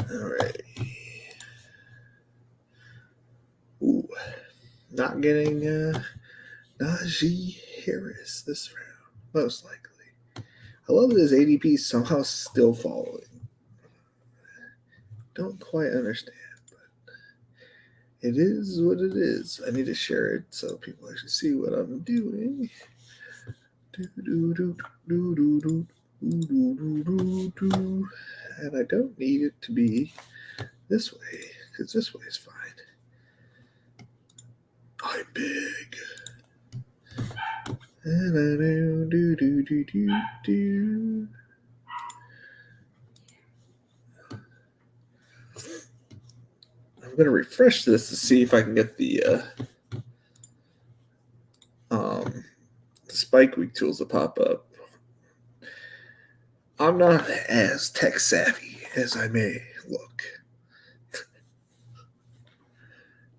Alright. Ooh. Not getting Najee Harris this round, most likely. I love that his ADP somehow still falling. Don't quite understand, but it is what it is. I need to share it so people actually see what I'm doing. And I don't need it to be this way, because this way is fine. I'm big. And I do. I'm going to refresh this to see if I can get the spike week tools to pop up. I'm not as tech savvy as I may look,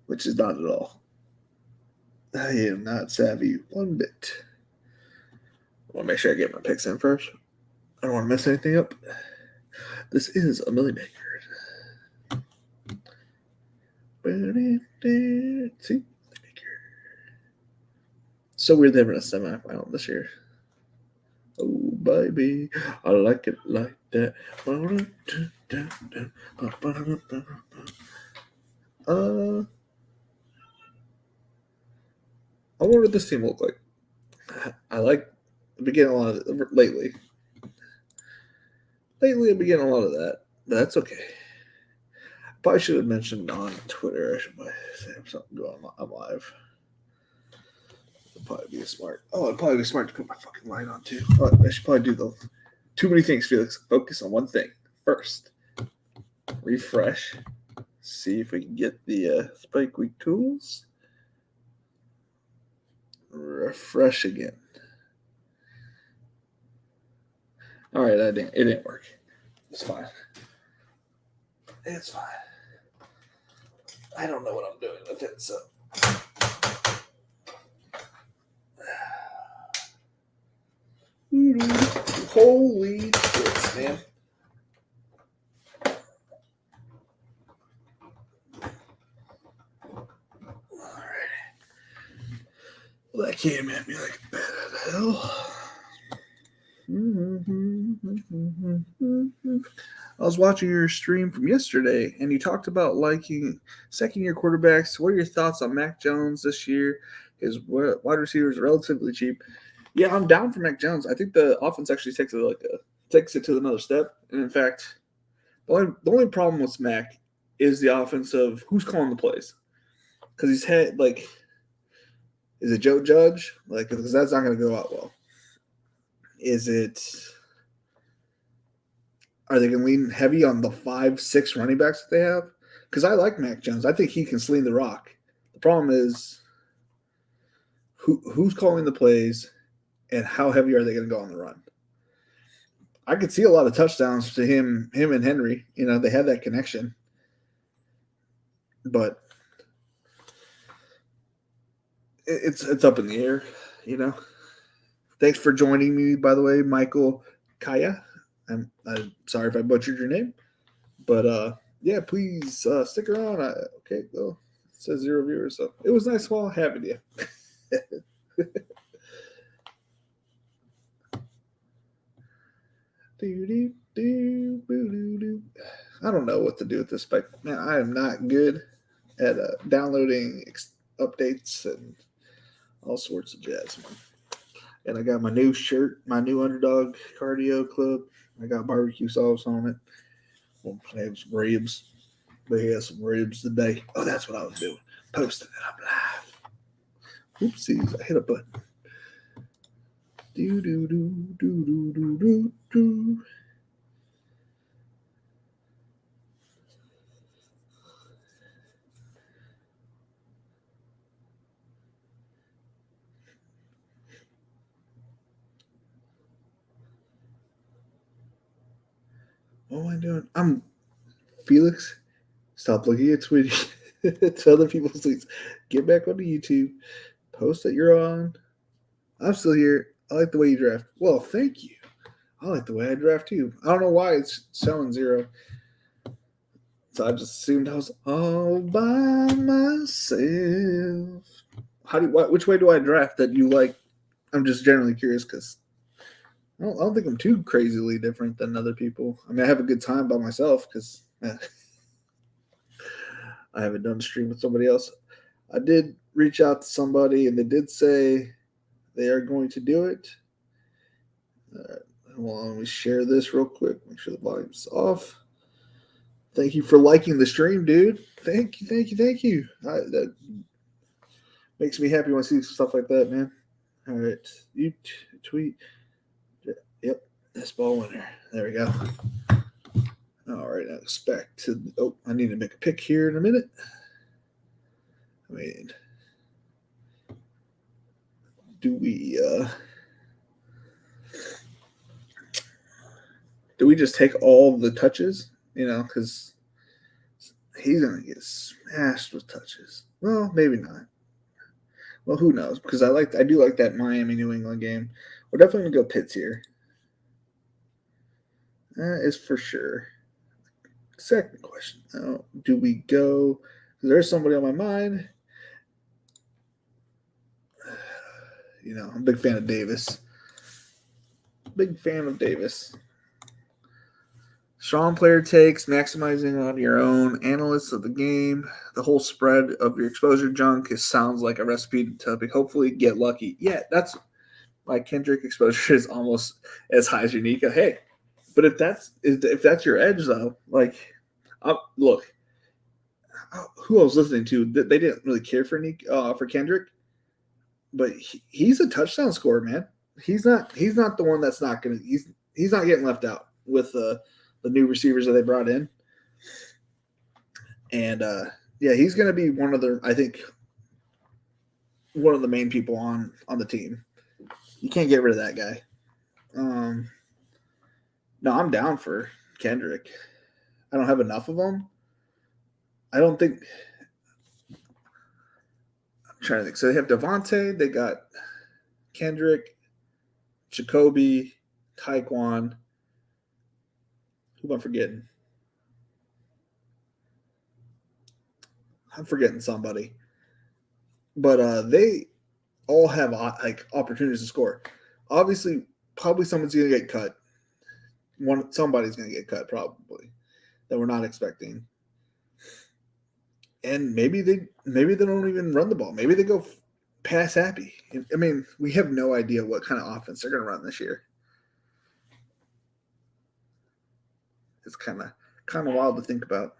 which is not at all. I am not savvy one bit. I want to make sure I get my picks in first. I don't want to mess anything up. This is a Millie Maker. See? So weird they having a semifinal this year. Oh, baby, I like it like that. I wonder what this team look like. I like I've been getting a lot of it lately. Lately, I've been getting a lot of that, but that's okay. Probably should have mentioned on Twitter. I should have something going on live. It'd probably be smart. Oh, it'd probably be smart to put my fucking light on too. Oh, I should probably do those. Too many things, Felix. Focus on one thing first. Refresh. See if we can get the Spike Week tools. Refresh again. All right, it didn't work. It's fine. It's fine. I don't know what I'm doing with it, so. Holy shit, man. Alright. Well, that came at me like a bat out of hell. I was watching your stream from yesterday, and you talked about liking second-year quarterbacks. What are your thoughts on Mac Jones this year? His wide receivers are relatively cheap. Yeah, I'm down for Mac Jones. I think the offense actually takes it to another step. And in fact, the only problem with Mac is the offense of who's calling the plays. Because he's had is it Joe Judge? Because that's not going to go out well. Are they going to lean heavy on the 5-6 running backs that they have? Because I like Mac Jones. I think he can sling the rock. The problem is who's calling the plays and how heavy are they going to go on the run? I could see a lot of touchdowns to him and Henry. You know, they had that connection. But it's up in the air, you know. Thanks for joining me, by the way, Michael Kaya. I'm sorry if I butchered your name. But, yeah, please stick around. Okay, well, it says 0 viewers, so it was nice while having you. I don't know what to do with this, but man, I am not good at downloading updates and all sorts of jazz, man. And I got my new shirt, my new Underdog Cardio Club. I got barbecue sauce on it. We'll have some ribs. We had some ribs today. Oh, that's what I was doing. Posting it up live. Oopsies, I hit a button. Do do do do do do do do. What am I doing? I'm Felix. Stop looking at Twitter. It's other people's tweets. Get back onto YouTube. Post that you're on. I'm still here. I like the way you draft. Well, thank you. I like the way I draft too. I don't know why it's showing 0. So I just assumed I was all by myself. Which way do I draft that you like? I'm just generally curious because I don't think I'm too crazily different than other people. I mean, I have a good time by myself because I haven't done a stream with somebody else. I did reach out to somebody and they did say they are going to do it. Well, let me share this real quick. Make sure the volume's off. Thank you for liking the stream, dude. Thank you. That makes me happy when I see stuff like that, man. All right. You tweet. Yep. This ball winner. There we go. All right. Now expect to. Oh, I need to make a pick here in a minute. I mean, do we just take all the touches? Because he's gonna get smashed with touches. Well, maybe not. Well, who knows? Because I do like that Miami New England game. We're definitely gonna go Pitts here. That is for sure. Second question. Now, do we go? There's somebody on my mind. I'm a big fan of Davis. Strong player takes, maximizing on your own analysts of the game. The whole spread of your exposure junk sounds like a recipe to hopefully get lucky. Yeah, that's my Kendrick exposure is almost as high as your Nika. Hey, but if that's your edge though, look, who I was listening to, they didn't really care for Kendrick, but he's a touchdown scorer, man. He's not the one that's not gonna. He's not getting left out with the new receivers that they brought in, and he's gonna be one of the main people on the team. You can't get rid of that guy. No, I'm down for Kendrick. I don't have enough of them. I don't think. I'm trying to think. So they have Devontae. They got Kendrick, Jacoby, Taekwon. Who am I forgetting? I'm forgetting somebody. But they all have opportunities to score. Obviously, probably someone's going to get cut. Somebody's going to get cut probably that we're not expecting. And maybe they don't even run the ball. Maybe they go pass happy. I mean, we have no idea what kind of offense they're going to run this year. It's kind of wild to think about.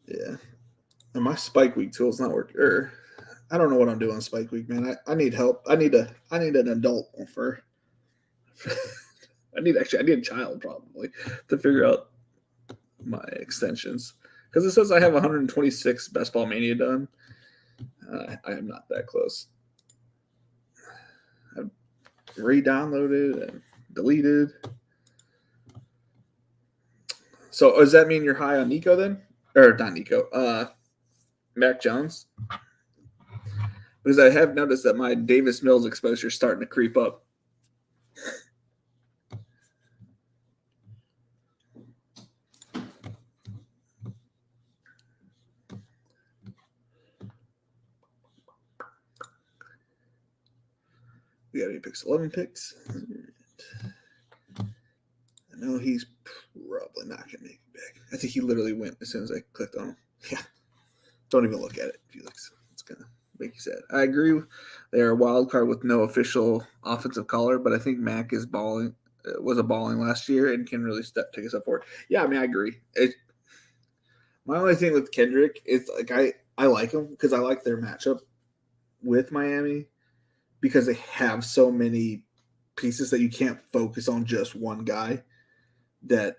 Yeah. And my spike week tool's not working. I don't know what I'm doing spike week, man. I need help. I need an adult for I need a child probably to figure out my extensions. Because it says I have 126 Best Ball Mania done. I am not that close. I've re-downloaded and deleted. So does that mean you're high on Nico then? Or not Nico, Mac Jones? Because I have noticed that my Davis Mills exposure is starting to creep up. We got any picks? 11 picks. I know he's probably not going to make it back. I think he literally went as soon as I clicked on him. Yeah. Don't even look at it, Felix. It's going to make you sad. I agree. They're a wild card with no official offensive caller, but I think Mac was balling last year and can really take a step forward. Yeah, I mean, I agree. My only thing with Kendrick is I like him because I like their matchup with Miami because they have so many pieces that you can't focus on just one guy. That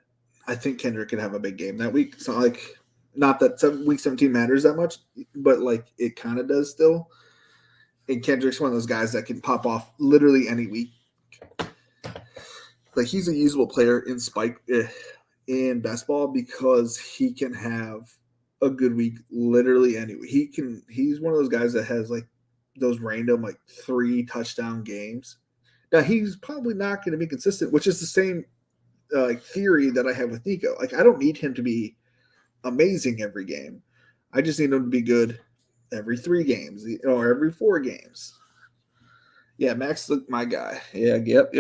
I think Kendrick could have a big game that week. So not that week 17 matters that much, but it kind of does still. And Kendrick's one of those guys that can pop off literally any week. He's a usable player in best ball because he can have a good week literally anyway. He's one of those guys that has like those random like 3 touchdown games. Now he's probably not going to be consistent, which is the same like theory that I have with Nico. Like I don't need him to be amazing every game. I just need him to be good every 3 games or every 4 games. Yeah, Max, my guy. Yeah, yep.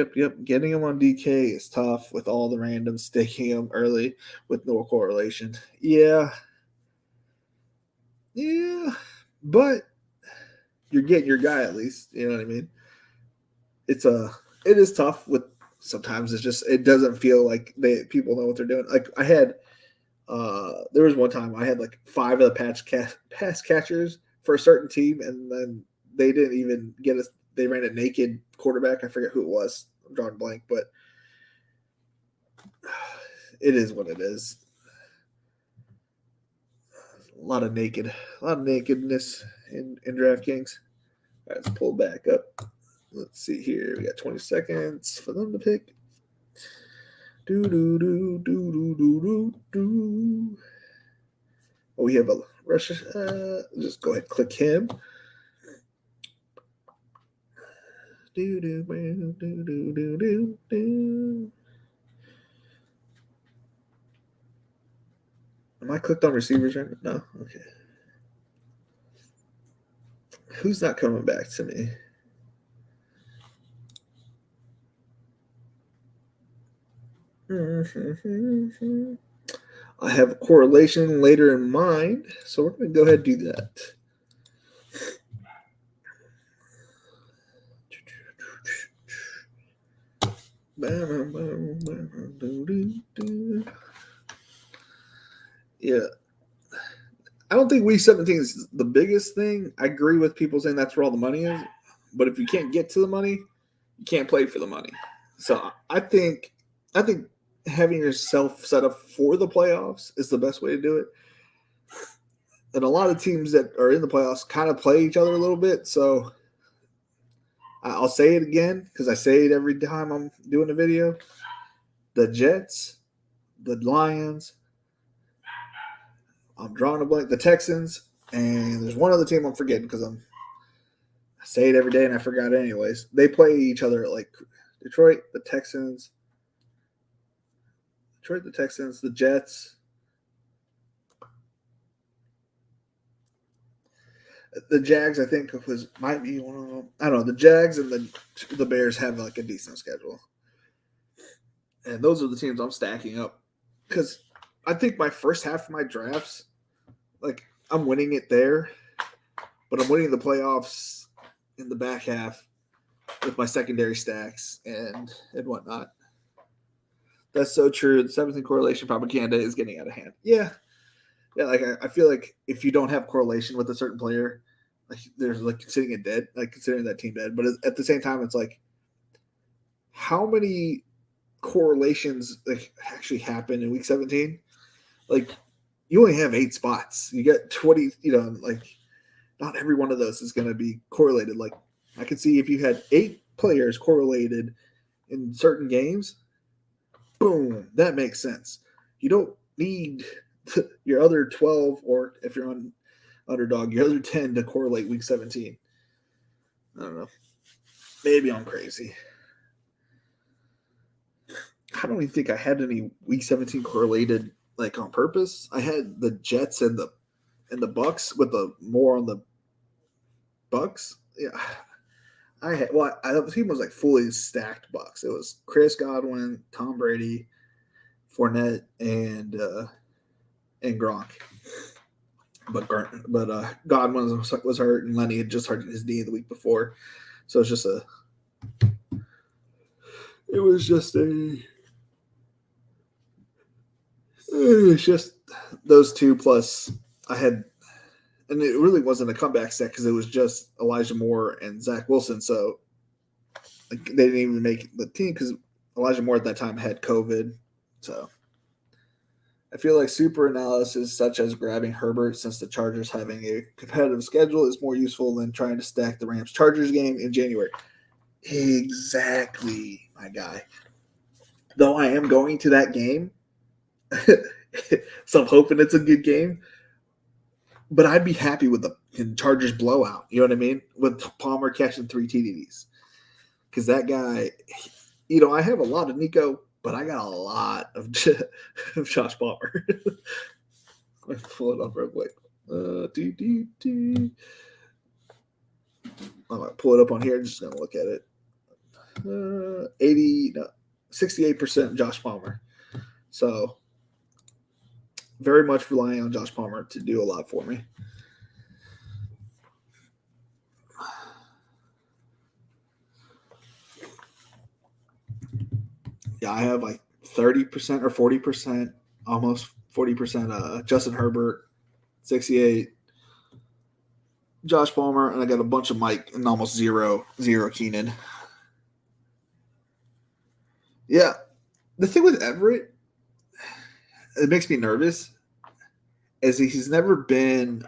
Getting him on DK is tough with all the randoms staking him early with no correlation. Yeah, but you're getting your guy at least. You know what I mean? It is tough with sometimes it doesn't feel like people know what they're doing. Like I had there was one time I had like 5 of the pass catchers for a certain team, and then they didn't even get us. They ran a naked quarterback. I forget who it was. I'm drawing a blank, but it is what it is. A lot of nakedness in Draftkings. All right, let's pull back up. Let's see here. We got 20 seconds for them to pick. Do. Oh, we have a rush. Just go ahead and click him. Am I clicked on receivers right now? No? Okay. Who's not coming back to me? I have a correlation later in mind, so we're going to go ahead and do that. Yeah. I don't think week 17 is the biggest thing. I agree with people saying that's where all the money is. But if you can't get to the money, you can't play for the money. So I think having yourself set up for the playoffs is the best way to do it. And a lot of teams that are in the playoffs kind of play each other a little bit. So I'll say it again because I say it every time I'm doing a video. The Jets, the Lions, I'm drawing a blank, the Texans, and there's one other team I'm forgetting because I say it every day and I forgot it anyways. They play each other like Detroit, the Texans, the Jets. The Jags, I think, might be one of them. I don't know. The Jags and the Bears have like a decent schedule, and those are the teams I'm stacking up because I think my first half of my drafts, like I'm winning it there, but I'm winning the playoffs in the back half with my secondary stacks and whatnot. That's so true. The 17 correlation propaganda is getting out of hand. Yeah. Like I feel like if you don't have correlation with a certain player, like there's like considering it dead, like considering that team dead. But at the same time, it's like how many correlations like actually happen in week 17? Like you only have 8 spots. You get 20. Like not every one of those is going to be correlated. Like I could see if you had 8 players correlated in certain games, boom, that makes sense. You don't need your other 12, or if you're on underdog, your other 10 to correlate week 17. I don't know. Maybe I'm crazy. I don't even think I had any week 17 correlated like on purpose. I had the Jets and the Bucks with the more on the Bucks. Yeah. The team was like fully stacked Bucks. It was Chris Godwin, Tom Brady, Fournette, and Gronk. But Godwin was hurt, and Lenny had just hurt his knee the week before, so it was just those two plus I had, and it really wasn't a comeback set because it was just Elijah Moore and Zach Wilson, so they didn't even make the team because Elijah Moore at that time had COVID, so. I feel like super analysis such as grabbing Herbert since the Chargers having a competitive schedule is more useful than trying to stack the Rams-Chargers game in January. Exactly, my guy. Though I am going to that game, so I'm hoping it's a good game. But I'd be happy with the Chargers blowout. You know what I mean? With Palmer catching 3 TDs. Because that guy, I have a lot of Nico, but I got a lot of Josh Palmer. Let me pull it up real quick. I might pull it up on here. I'm just going to look at it. 68% Josh Palmer. So, very much relying on Josh Palmer to do a lot for me. Yeah, I have like 30% or 40%, almost 40% Justin Herbert, 68 Josh Palmer, and I got a bunch of Mike and almost zero Keenan. Yeah, the thing with Everett, it makes me nervous, is he's never been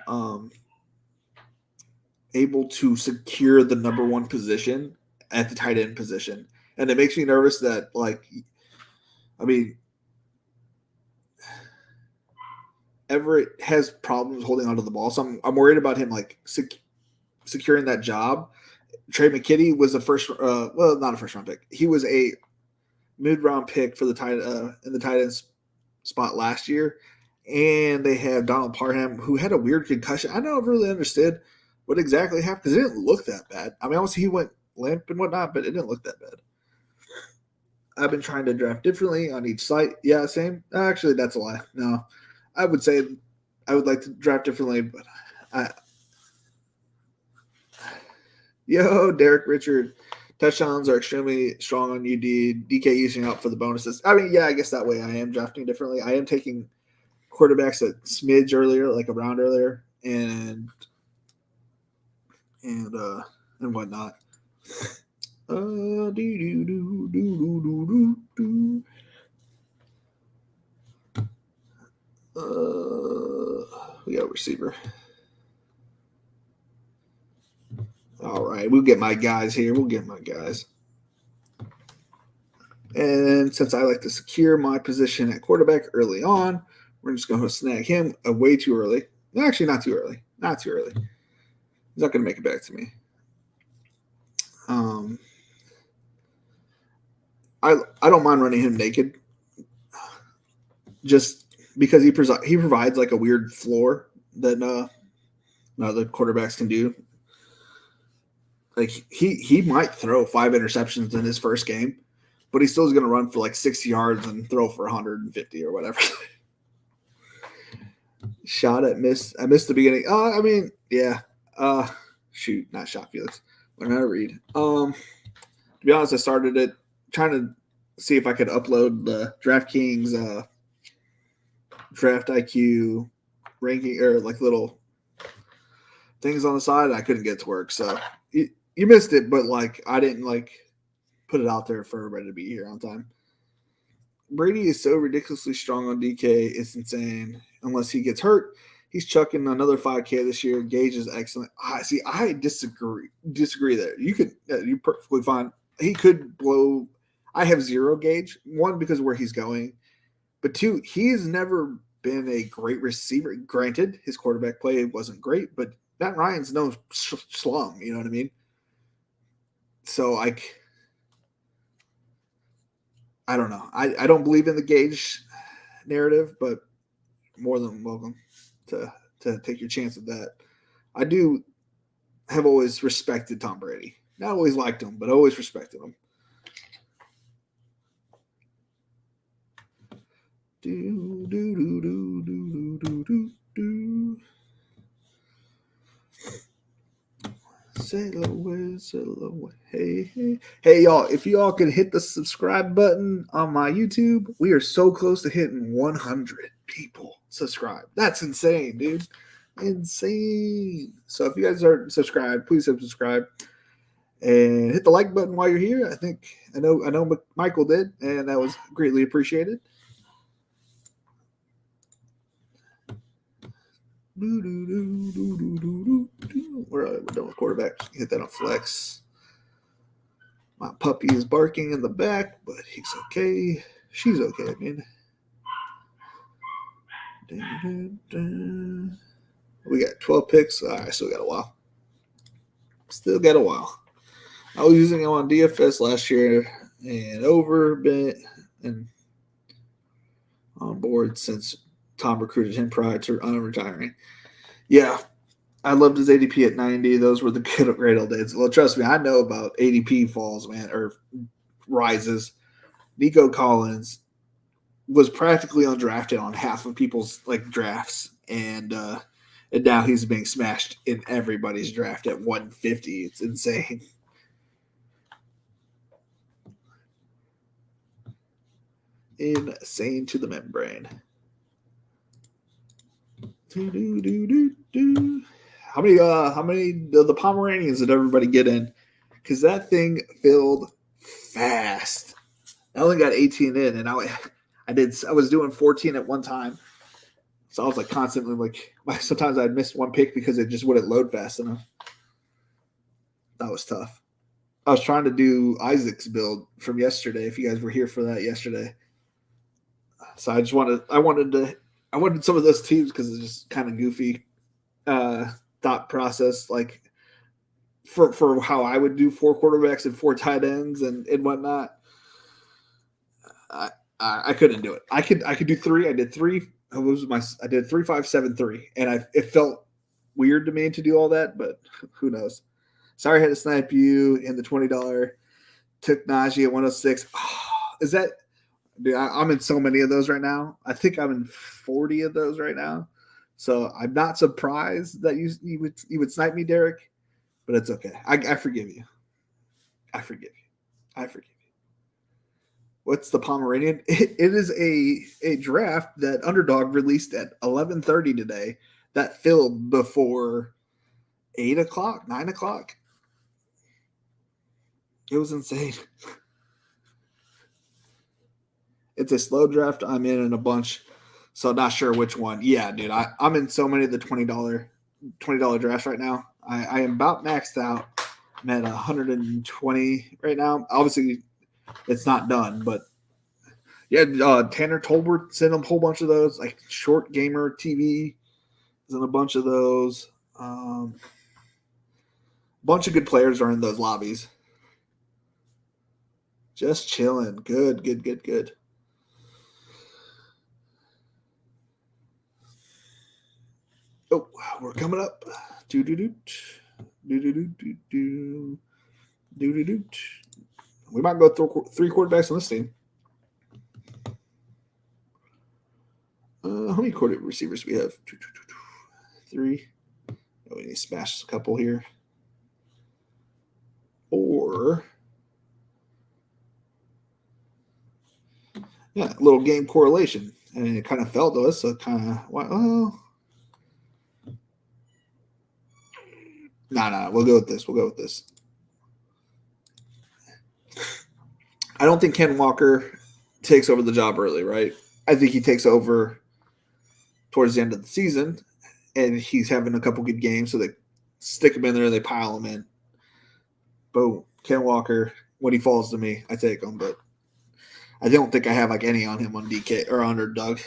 able to secure the number one position at the tight end position. And it makes me nervous that, Everett has problems holding onto the ball. So I'm worried about him, securing that job. Trey McKinney was the first, not a first-round pick. He was a mid-round pick for the in the tight end spot last year. And they had Donald Parham, who had a weird concussion. I don't really understand what exactly happened because it didn't look that bad. I mean, obviously he went limp and whatnot, but it didn't look that bad. I've been trying to draft differently on each site. Yeah, same. Actually, that's a lie. No, I would say I would like to draft differently, but Derek Richard, touchdowns are extremely strong on UD. DK using out for the bonuses. I mean, yeah, I guess that way I am drafting differently. I am taking quarterbacks a smidge earlier, like a round earlier, and whatnot. We got a receiver. All right, we'll get my guys here. And since I like to secure my position at quarterback early on, we're just going to snag him way too early. No, actually, not too early. Not too early. He's not going to make it back to me. I don't mind running him naked, just because he provides like a weird floor that the quarterbacks can do. Like he might throw 5 interceptions in his first game, but he still is going to run for like 60 yards and throw for 150 or whatever. Shot at miss. I missed the beginning. Yeah. Shoot, not shot, Felix. Learn how to read. To be honest, I started it trying to see if I could upload the Draftkings draft IQ ranking or like little things on the side. And I couldn't get it to work, so you missed it. But I didn't put it out there for everybody to be here on time. Brady is so ridiculously strong on DK, it's insane. Unless he gets hurt, he's chucking another 5K this year. Gage is excellent. I disagree there. You're perfectly fine. He could blow. I have 0 Gage. 1, because of where he's going. But 2, he's never been a great receiver. Granted, his quarterback play wasn't great, but Matt Ryan's no slum. You know what I mean? So, I don't know. I don't believe in the Gage narrative, but more than welcome to take your chance at that. I do have always respected Tom Brady. Not always liked him, but always respected him. Sail away. Hey, y'all, if y'all could hit the subscribe button on my YouTube, we are so close to hitting 100 people subscribe. That's insane, dude. Insane. So if you guys are subscribed, please subscribe and hit the like button while you're here. I know Michael did, and that was greatly appreciated. We're done with quarterbacks. Hit that on flex. My puppy is barking in the back, but he's okay. She's okay, I mean. We got 12 picks. I still got a while. Still got a while. I was using him on DFS last year and and on board since Tom recruited him prior to retiring. Yeah, I loved his ADP at 90. Those were the good great old days. Well, trust me, I know about ADP falls, man, or rises. Nico Collins was practically undrafted on half of people's drafts, and now he's being smashed in everybody's draft at 150. It's insane. Insane to the membrane. How many of the Pomeranians did everybody get in? Because that thing filled fast. I only got 18 in, and I was doing 14 at one time. So I was constantly sometimes I'd miss one pick because it just wouldn't load fast enough. That was tough. I was trying to do Isaac's build from yesterday. If you guys were here for that yesterday, so I wanted some of those teams because it's just kind of goofy thought process, for how I would do 4 quarterbacks and 4 tight ends and whatnot. I couldn't do it. I could do 3. I did 3. I did 3, 5, 7, 3, and it felt weird to me to do all that, but who knows? Sorry, I had to snipe you in the $20. Took Najee at 106. Oh, is that? Dude, I'm in so many of those right now. I think I'm in 40 of those right now. So I'm not surprised that you would snipe me, Derek, but it's okay. I forgive you. I forgive you. What's the Pomeranian? It is a draft that Underdog released at 11:30 today that filled before 8 o'clock, 9 o'clock. It was insane. It's a slow draft I'm in a bunch, so not sure which one. Yeah, dude, I'm in so many of the $20 drafts right now. I am about maxed out. I'm at 120 right now. Obviously, it's not done, but yeah, Tanner Tolbert sent a whole bunch of those. Short Gamer TV is in a bunch of those. Bunch of good players are in those lobbies. Just chilling. Good. Oh, we're coming up. We might go 3 quarterbacks on this team. How many quarterback receivers do we have? 3. Oh, we need to smash a couple here. Or yeah, a little game correlation. And it kind of fell to us, so kind of No, we'll go with this. I don't think Ken Walker takes over the job early, right? I think he takes over towards the end of the season, and he's having a couple good games, so they stick him in there and they pile him in. Boom. Ken Walker, when he falls to me, I take him, but I don't think I have any on him on DK or Underdog.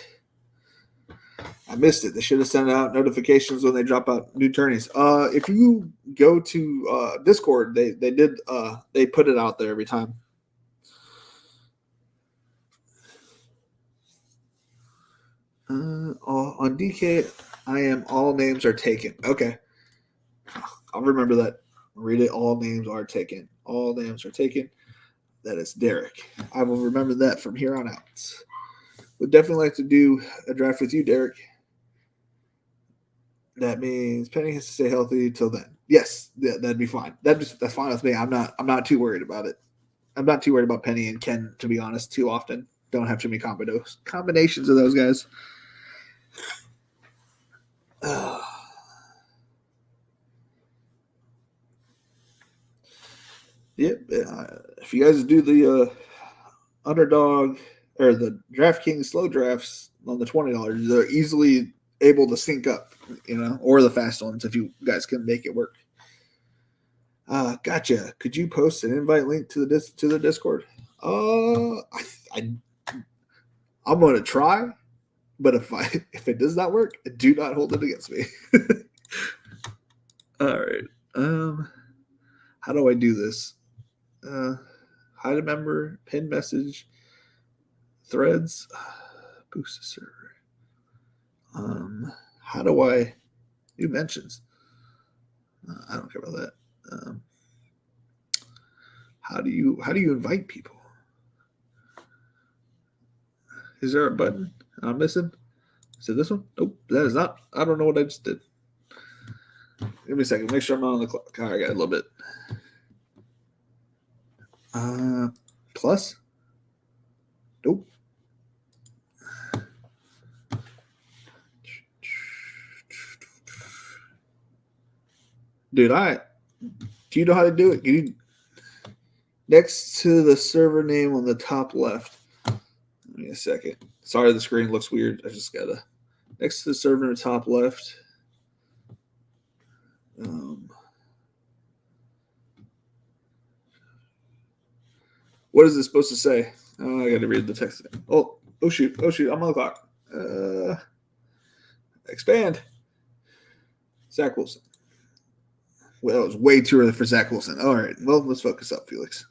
I missed it. They should have sent out notifications when they drop out new tourneys. If you go to Discord, they put it out there every time. On DK, I am all names are taken. Okay, I'll remember that. Read it. All names are taken. All names are taken. That is Derek. I will remember that from here on out. Would definitely like to do a draft with you, Derek. That means Penny has to stay healthy till then. Yes, that'd be fine. That's fine with me. I'm not too worried about it. I'm not too worried about Penny and Ken, to be honest, too often. Don't have too many combinations of those guys. Yep. If you guys do the Underdog or the Draftkings slow drafts on the $20, they're easily able to sync up, or the fast ones if you guys can make it work. Gotcha. Could you post an invite link to the Discord? I'm going to try, but if it does not work, do not hold it against me. All right. How do I do this? Hide a member, pin message, threads, boost the server. How do I do mentions? I don't care about that. How do you invite people? Is there a button I'm missing? Is it this one? Nope, that is not. I don't know what I just did. Give me a second. Make sure I'm not on the clock. All right, I got a little bit. Plus? Nope. Dude, do you know how to do it? Next to the server name on the top left. Give me a second. Sorry, the screen looks weird. I just gotta. Next to the server in the top left. What is this supposed to say? Oh, I gotta read the text. Oh shoot! I'm on the clock. Expand. Zach Wilson. Well, it was way too early for Zach Wilson. All right. Well, let's focus up, Felix.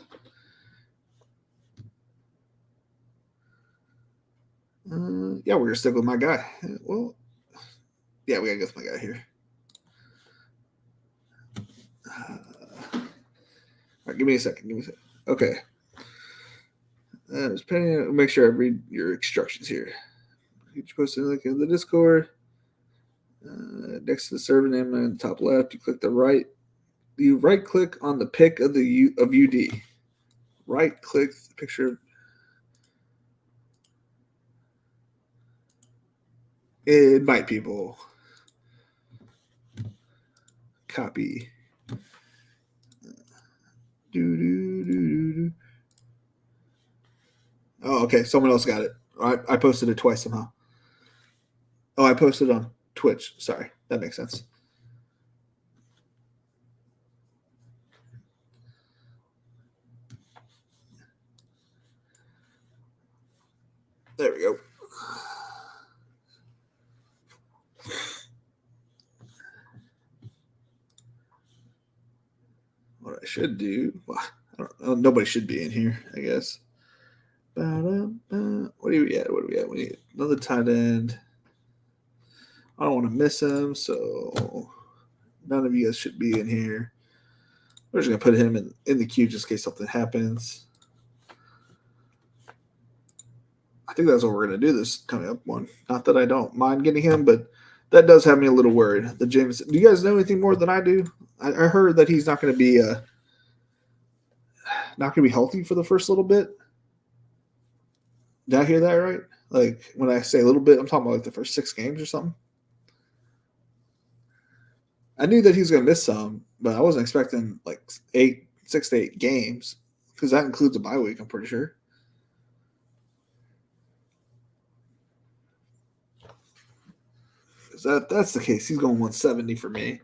Yeah, we're gonna stick with my guy. Well, yeah, we gotta go with my guy here. All right, give me a second. Okay. Make sure I read your instructions here. You're supposed to look in the Discord. Next to the server name on the top left, you right click on the pic of UD. Right click the picture. Invite people. Copy. Oh, okay. Someone else got it. I posted it twice somehow. Oh, I posted it on Twitch. Sorry. That makes sense. There we go. What I should do, well, I don't know, nobody should be in here, I guess. What do we at? We need another tight end. I don't want to miss him, so none of you guys should be in here. We're just going to put him in the queue just in case something happens. I think that's what we're going to do this coming up one. Not that I don't mind getting him, but that does have me a little worried. The James. Do you guys know anything more than I do? I heard that he's not going to be healthy for the first little bit. Did I hear that right? Like when I say a little bit, I'm talking about like the first 6 games or something. I knew that he was going to miss some, but I wasn't expecting like 6 to 8 games because that includes a bye week. I'm pretty sure. If that's the case, he's going 170 for me.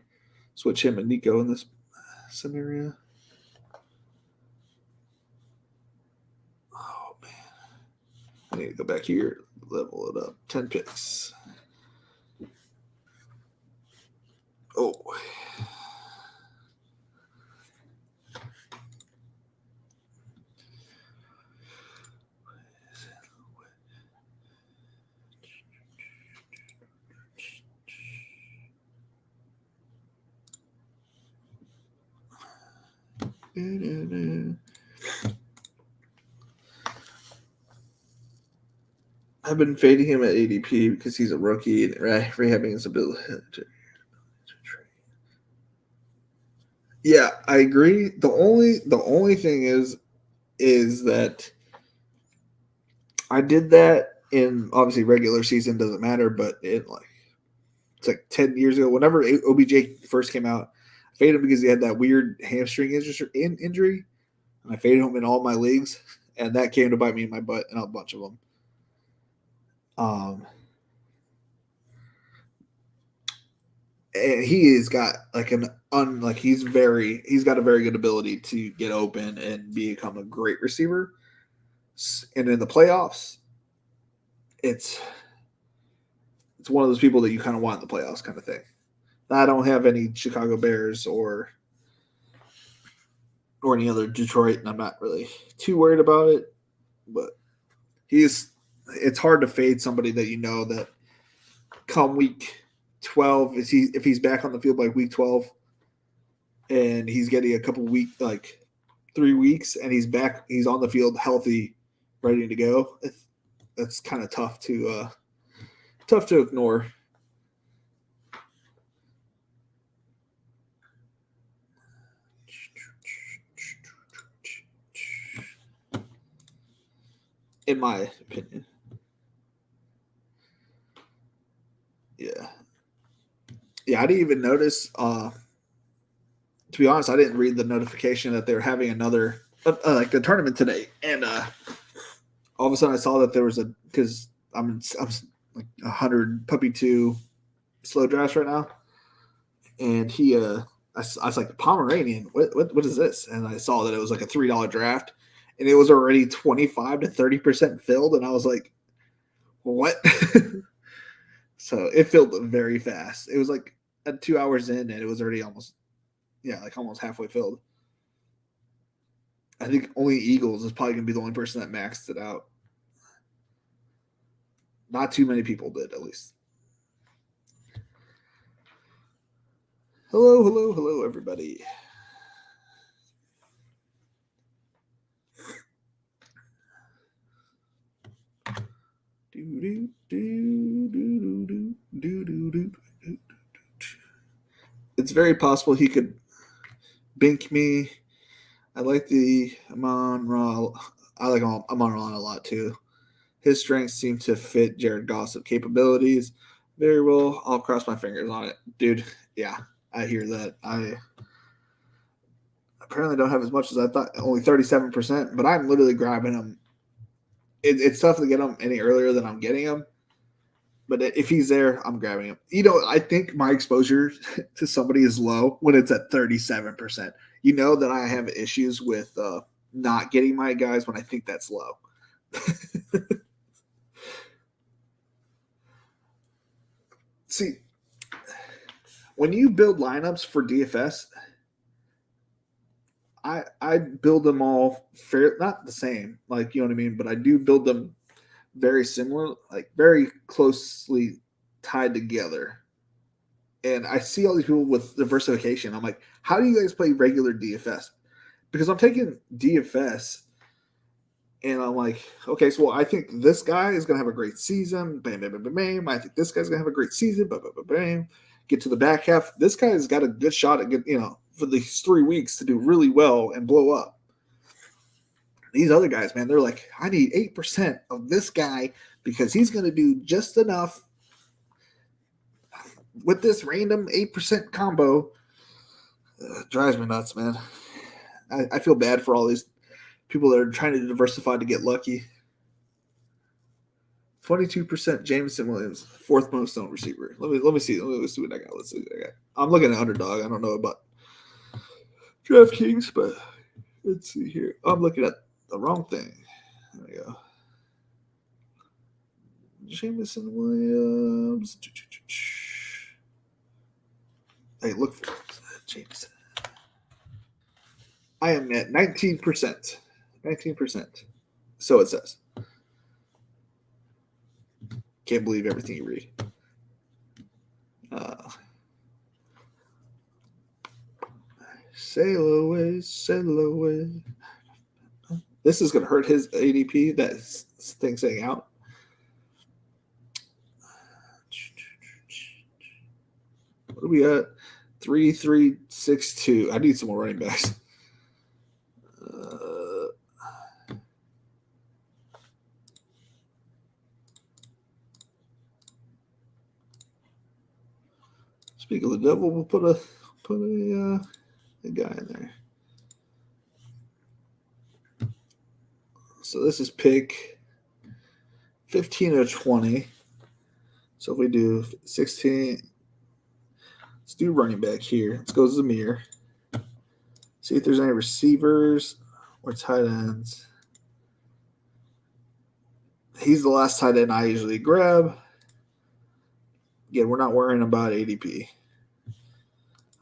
Switch him and Nico in this scenario. Oh man, I need to go back here, level it up. 10 picks. Oh. I've been fading him at ADP because he's a rookie and rehabbing his ability. Yeah, I agree. The only thing is that I did that in obviously regular season doesn't matter, but it's like 10 years ago. Whenever OBJ first came out, I faded him because he had that weird hamstring injury, and I faded him in all my leagues, and that came to bite me in my butt in a bunch of them. And he has got he's got a very good ability to get open and become a great receiver. And in the playoffs, it's one of those people that you kind of want in the playoffs kind of thing. I don't have any Chicago Bears or any other Detroit, and I'm not really too worried about it. But it's hard to fade somebody that you know that come week 12, if he's back on the field by week 12 and he's getting a couple weeks, like 3 weeks, and he's back, he's on the field healthy, ready to go. That's kind of tough to ignore. In my opinion. Yeah. Yeah, I didn't even notice. To be honest, I didn't read the notification that they were having another like a tournament today, and all of a sudden I saw that there was because I'm like 100 puppy 2 slow drafts right now, and I was like, Pomeranian, what is this? And I saw that it was like a $3 draft, and it was already 25 to 30% filled, and I was like, what? So it filled very fast. It was like 2 hours in, and it was already almost halfway filled. I think only Eagles is probably going to be the only person that maxed it out. Not too many people did, at least. Hello, everybody. It's very possible he could bink me. I like the Amon-Ra. I like Amon-Ra a lot too. His strengths seem to fit Jared Goff's capabilities very well. I'll cross my fingers on it, dude. Yeah, I hear that. I apparently don't have as much as I thought, only 37%, but I'm literally grabbing him. It's tough to get him any earlier than I'm getting him, but if he's there, I'm grabbing him. I think my exposure to somebody is low when it's at 37%. You know that I have issues with not getting my guys when I think that's low. See, when you build lineups for DFS, I build them all not the same, like, you know what I mean, but I do build them very similar, like very closely tied together. And I see all these people with diversification. I'm like, how do you guys play regular DFS? Because I'm taking DFS and I'm like, okay, so I think this guy is going to have a great season. Bam, bam, bam, bam, bam. I think this guy's going to have a great season. Bam, bam, bam, bam. Get to the back half. This guy has got a good shot at for these 3 weeks to do really well and blow up. These other guys, man, they're like, I need 8% of this guy because he's going to do just enough with this random 8% combo. Drives me nuts, man. I feel bad for all these people that are trying to diversify to get lucky. 22% Jameson Williams, 4th most owned receiver. Let me see. Let me see what I got. Let's see what I got. I'm looking at Underdog. I don't know about Draftkings, but let's see here. I'm looking at the wrong thing. There we go. Jameson Williams. Hey, look for Jameson. I am at 19%. 19%. So it says. Can't believe everything you read. Sail away, sail away. This is going to hurt his ADP. That thing saying out. What do we got? 3-3-6-2. I need some more running backs. Speak of the devil, we'll put a guy in there. So this is pick 15 or 20. So if we do 16, let's do running back here. Let's go Zamir. See if there's any receivers or tight ends. He's the last tight end I usually grab. Again, we're not worrying about ADP.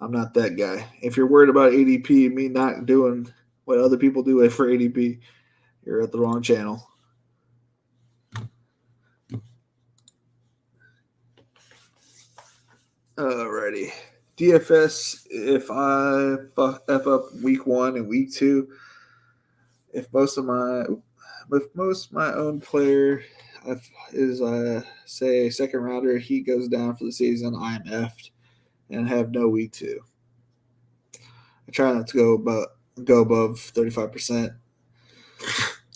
I'm not that guy. If you're worried about ADP, me not doing what other people do for ADP, you're at the wrong channel. Alrighty. DFS, if I F up week 1 and week 2, if most of my own player is say a second rounder, he goes down for the season, I am effed and have no week 2. I try not to go above 35%.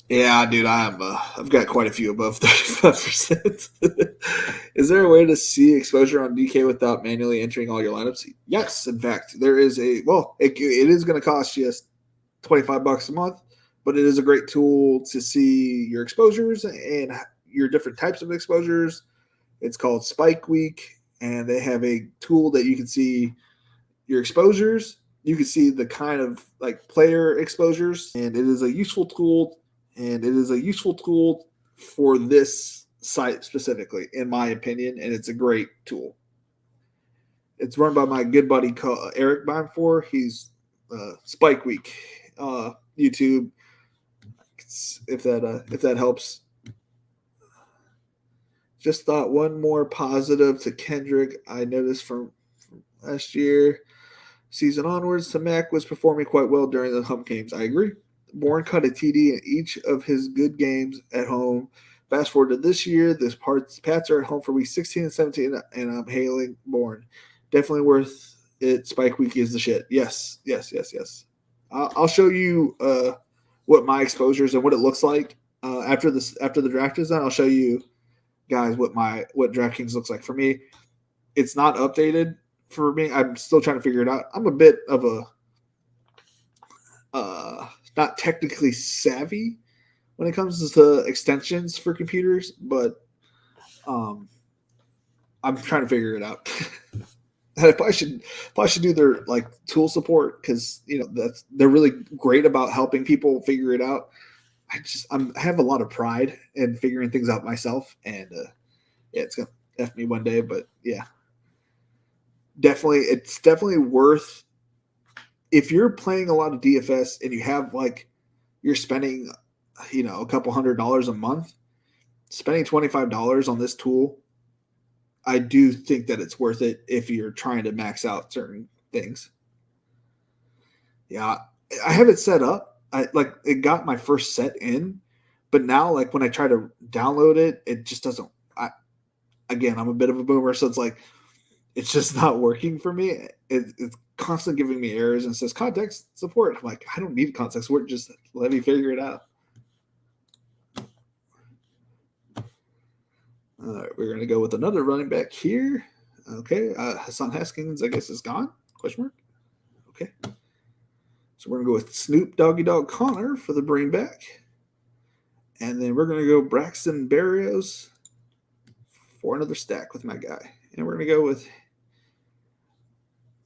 Yeah, dude, I've got quite a few above 35%. Is there a way to see exposure on DK without manually entering all your lineups? Yes, in fact, there is it is going to cost you $25 a month, but it is a great tool to see your exposures and your different types of exposures. It's called Spike Week, and they have a tool that you can see your exposures. You can see the kind of like player exposures, and it is a useful tool. And it is a useful tool for this site specifically, in my opinion, and it's a great tool. It's run by my good buddy Eric Bimfor. He's Spike Week YouTube. If that helps. Just thought one more positive to Kendrick. I noticed from last year season onwards to Mac was performing quite well during the home games. I agree. Bourne caught a TD in each of his good games at home. Fast forward to this year, Pats are at home for week 16 and 17, and I'm hailing Bourne. Definitely worth it. Spike Week is the shit. Yes. I'll show you what my exposures and what it looks like after the draft is done. I'll show you guys what Draftkings looks like for me. It's not updated for me. I'm still trying to figure it out. I'm a bit of a not technically savvy when it comes to extensions for computers, but I'm trying to figure it out. I probably should do their like tool support because they're really great about helping people figure it out. I have a lot of pride in figuring things out myself, and it's gonna F me one day, but yeah, it's definitely worth. If you're playing a lot of DFS and you have you're spending, a couple $100 a month, spending $25 on this tool, I do think that it's worth it if you're trying to max out certain things. Yeah, I have it set up. It got my first set in, but now when I try to download it, it just doesn't. I'm a bit of a boomer, so it's just not working for me. It's constantly giving me errors and says context support. I'm like, I don't need context support. Just let me figure it out. All right, we're going to go with another running back here. Okay, Hassan Haskins, I guess, is gone? Question mark. Okay. So we're going to go with Snoop Doggy Dog Connor for the bring back. And then we're going to go Braxton Berrios for another stack with my guy. And we're going to go with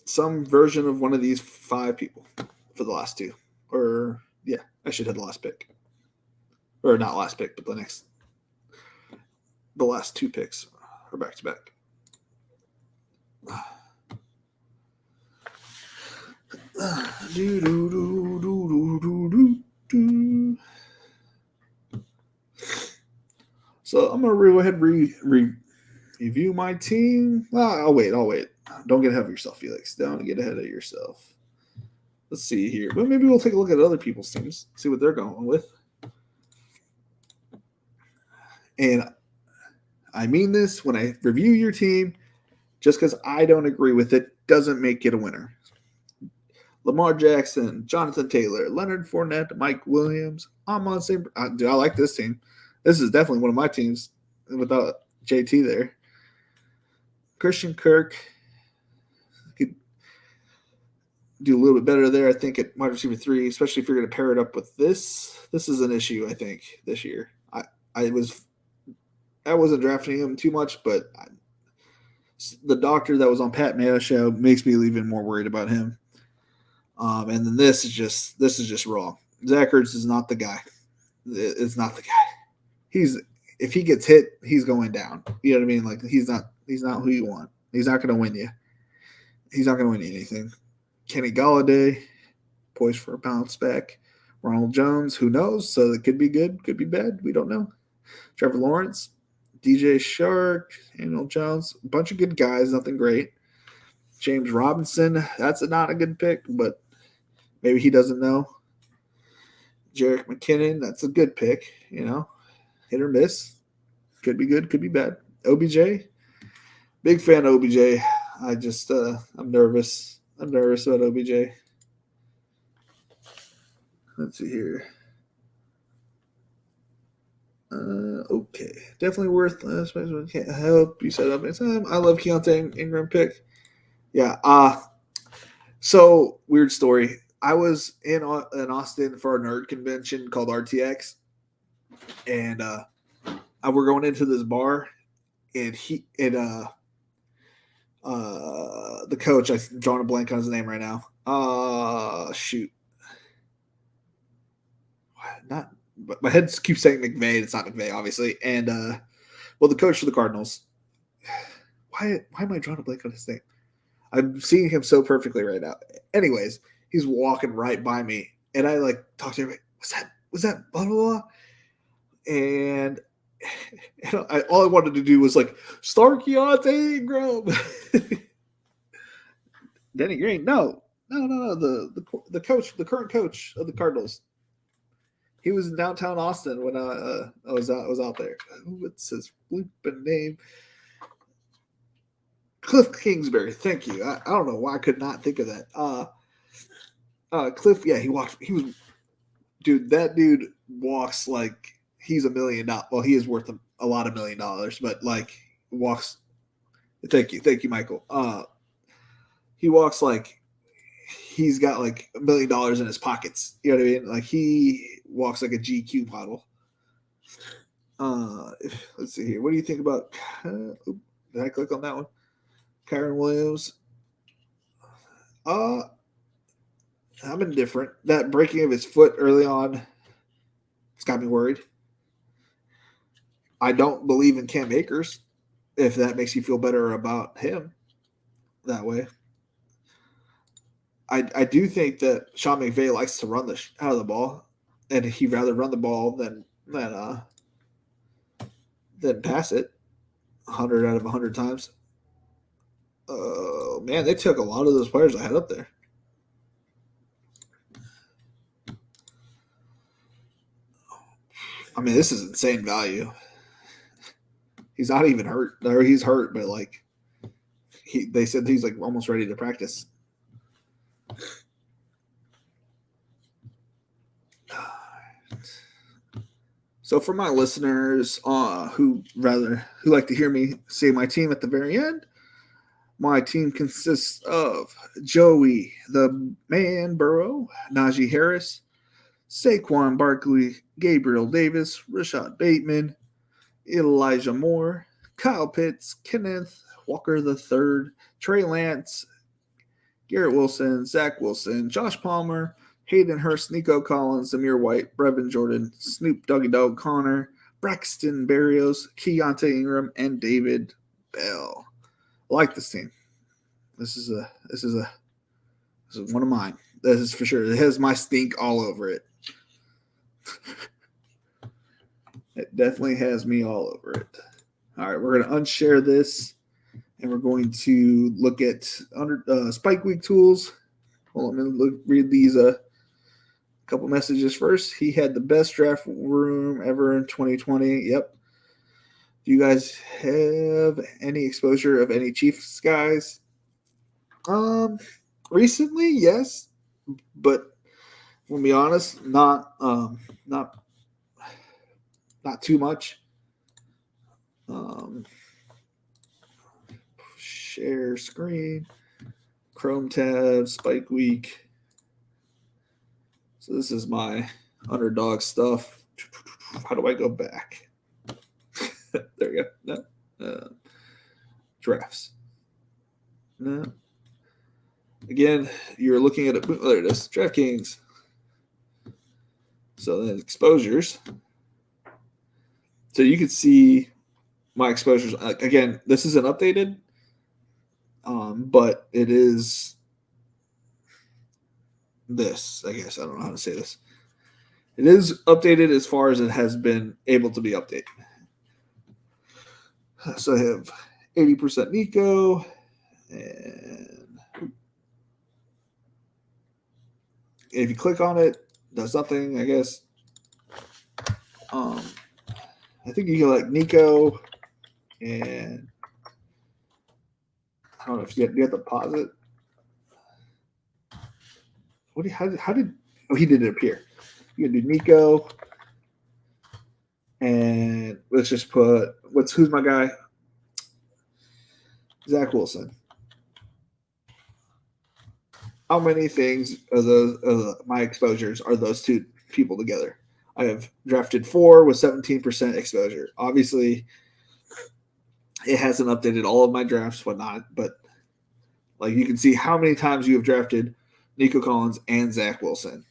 some version of one of these 5 people for the last 2. Or, yeah, I should have the last pick. Or not last pick, but the last 2 picks are back to back. So I'm going to go ahead and review my team. I'll wait. Don't get ahead of yourself, Felix. Don't get ahead of yourself. Let's see here. Well, maybe we'll take a look at other people's teams, see what they're going with. And I mean this when I review your team, just because I don't agree with it doesn't make it a winner. Lamar Jackson, Jonathan Taylor, Leonard Fournette, Mike Williams. I'm on the same. Dude, I like this team. This is definitely one of my teams without JT there. Christian Kirk could do a little bit better there, I think, at wide receiver 3, especially if you're going to pair it up with this. This is an issue, I think, this year. I wasn't drafting him too much, but the doctor that was on Pat Mayo's show makes me even more worried about him. And then this is just wrong. Zach Ertz is not the guy. It's not the guy. If he gets hit, he's going down. You know what I mean? He's not who you want. He's not going to win you. he's not going to win anything. Kenny Galladay, poised for a bounce back. Ronald Jones, who knows? So it could be good, could be bad. We don't know. Trevor Lawrence, DJ Shark, Daniel Jones, a bunch of good guys, nothing great. James Robinson, that's not a good pick, but maybe he doesn't know. Trey McKinnon, that's a good pick, hit or miss. Could be good, could be bad. OBJ, big fan of OBJ. I'm nervous. I'm nervous about OBJ. Let's see here. Okay, definitely worth. I hope you said that. I love Keontae Ingram pick. Yeah. So weird story. I was in Austin for a nerd convention called RTX, and we're going into this bar, and the coach. I'm drawing a blank on his name right now. Shoot. Not. But my head keeps saying McVay. It's not McVay, obviously. And the coach for the Cardinals. Why am I drawing a blank on his name? I'm seeing him so perfectly right now. Anyways, he's walking right by me, and I talk to him. Was that blah blah blah? And all I wanted to do was start Keontae Ingram. Denny Green, no. The coach, the current coach of the Cardinals. He was in downtown Austin when I was out there. What's his bleeping name? Cliff Kingsbury. Thank you. I don't know why I could not think of that. Cliff. Yeah, he walked. He was. Dude, that dude walks like he's $1 million. Well, he is worth a lot of $1 million, but walks. Thank you, Michael. He walks like he's got $1 million in his pockets. You know what I mean? He walks like a GQ model. Let's see here. What do you think about? Did I click on that one? Kyron Williams. I'm indifferent. That breaking of his foot early on, it's got me worried. I don't believe in Cam Akers. If that makes you feel better about him, that way. I do think that Sean McVay likes to run out of the ball, and he'd rather run the ball than pass it 100 out of 100 times. Oh, man, they took a lot of those players I had up there. I mean, this is insane value. He's not even hurt. Or he's hurt, but they said he's almost ready to practice. So for my listeners who like to hear me say my team at the very end, my team consists of Joey the Man Burrow, Najee Harris, Saquon Barkley, Gabriel Davis, Rashad Bateman, Elijah Moore, Kyle Pitts, Kenneth Walker III, Trey Lance, Garrett Wilson, Zach Wilson, Josh Palmer, Hayden Hurst, Nico Collins, Amir White, Brevin Jordan, Snoop Doggy Dog Connor, Braxton Berrios, Keontae Ingram, and David Bell. I like this team. This is one of mine. This is for sure. It has my stink all over it. It definitely has me all over it. All right, we're going to unshare this, and we're going to look at Spike Week tools. Hold on, let me read these couple messages first. He had the best draft room ever in 2020. Yep. Do you guys have any exposure of any Chiefs guys? Recently, yes, but to be honest, not too much. Share screen, Chrome tab, Spike Week. So this is my underdog stuff. How do I go back? There we go. No. Drafts. No. Again, you're looking at it. There it is. Draftkings. So then exposures. So you can see my exposures. Again, this isn't updated. But it is this, I guess. I don't know how to say this. It is updated as far as it has been able to be updated. So I have 80% Nico, and if you click on it, does nothing, I guess. I think you can like Nico, and I don't know if you have to pause it. How did oh, he did it appear? You can do Nico, and let's just put who's my guy? Zach Wilson. How many things are those? My exposures are those two people together? I have drafted 4 with 17% exposure. Obviously, it hasn't updated all of my drafts, whatnot, but like you can see how many times you have drafted Nico Collins and Zach Wilson.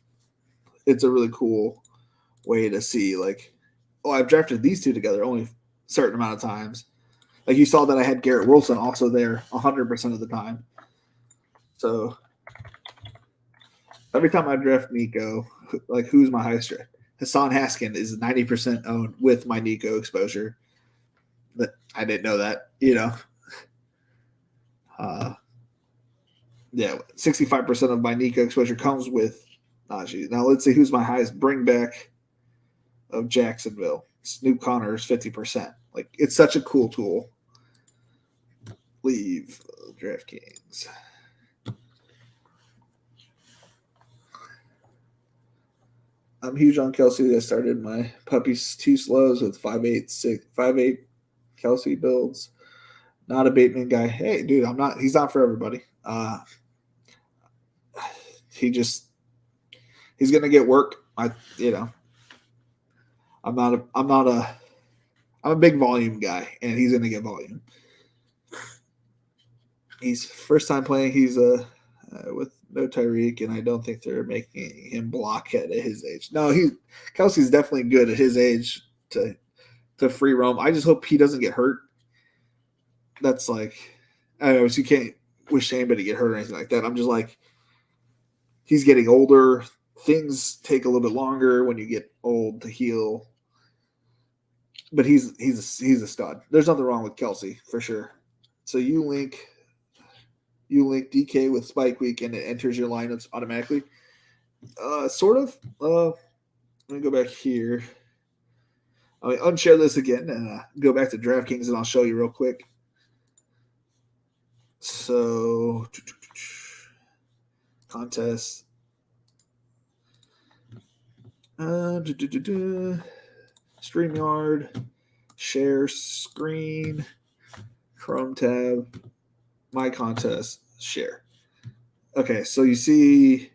It's a really cool way to see, like, oh, I've drafted these two together only a certain amount of times. Like you saw that I had Garrett Wilson also there 100% of the time. So every time I draft Nico, like who's my highest draft? Hassan Haskin is 90% owned with my Nico exposure. But I didn't know that, Yeah, 65% of my Nico exposure comes with Najee. Now let's see who's my highest bring back of Jacksonville. Snoop Connors, 50%. Like, it's such a cool tool. Leave Draftkings. I'm huge on Kelsey. I started my puppies 2 slows with 5'8" Kelsey builds. Not a Bateman guy. Hey, dude, I'm not. He's not for everybody. He's gonna get work. I'm a big volume guy, and he's gonna get volume. He's first time playing. He's with no Tyreek, and I don't think they're making him block at his age. No, Kelsey's definitely good at his age to free roam. I just hope he doesn't get hurt. That's like, I don't know, so you can't wish anybody to get hurt or anything like that. I'm just like, he's getting older. Things take a little bit longer when you get old to heal. But he's a stud. There's nothing wrong with Kelsey for sure. So you link DK with Spike Week and it enters your lineups automatically. Sort of. Let me go back here. I'll unshare this again and go back to DraftKings and I'll show you real quick. So, contest. StreamYard, share screen, Chrome tab, my contest, share. Okay, so you see,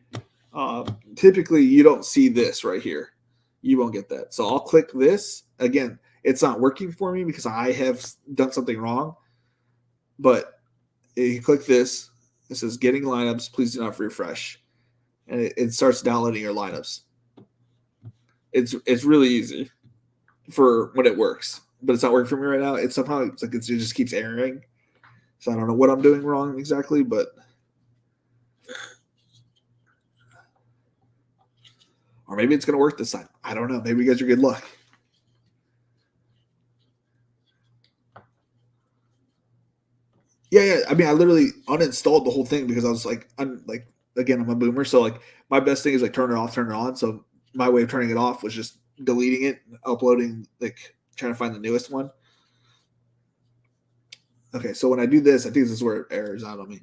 typically you don't see this right here. You won't get that. So I'll click this. Again, it's not working for me because I have done something wrong. But you click this. It says getting lineups. Please do not refresh. And it starts downloading your lineups. It's really easy for when it works. But it's not working for me right now. It just keeps erroring. So I don't know what I'm doing wrong exactly, but or maybe it's going to work this time. I don't know. Maybe you guys are good luck. Yeah. I mean, I literally uninstalled the whole thing because I was like, again, I'm a boomer. So like my best thing is like turn it off, turn it on. So my way of turning it off was just deleting it, uploading, like trying to find the newest one. Okay, so when I do this, I think this is where it errors out on me.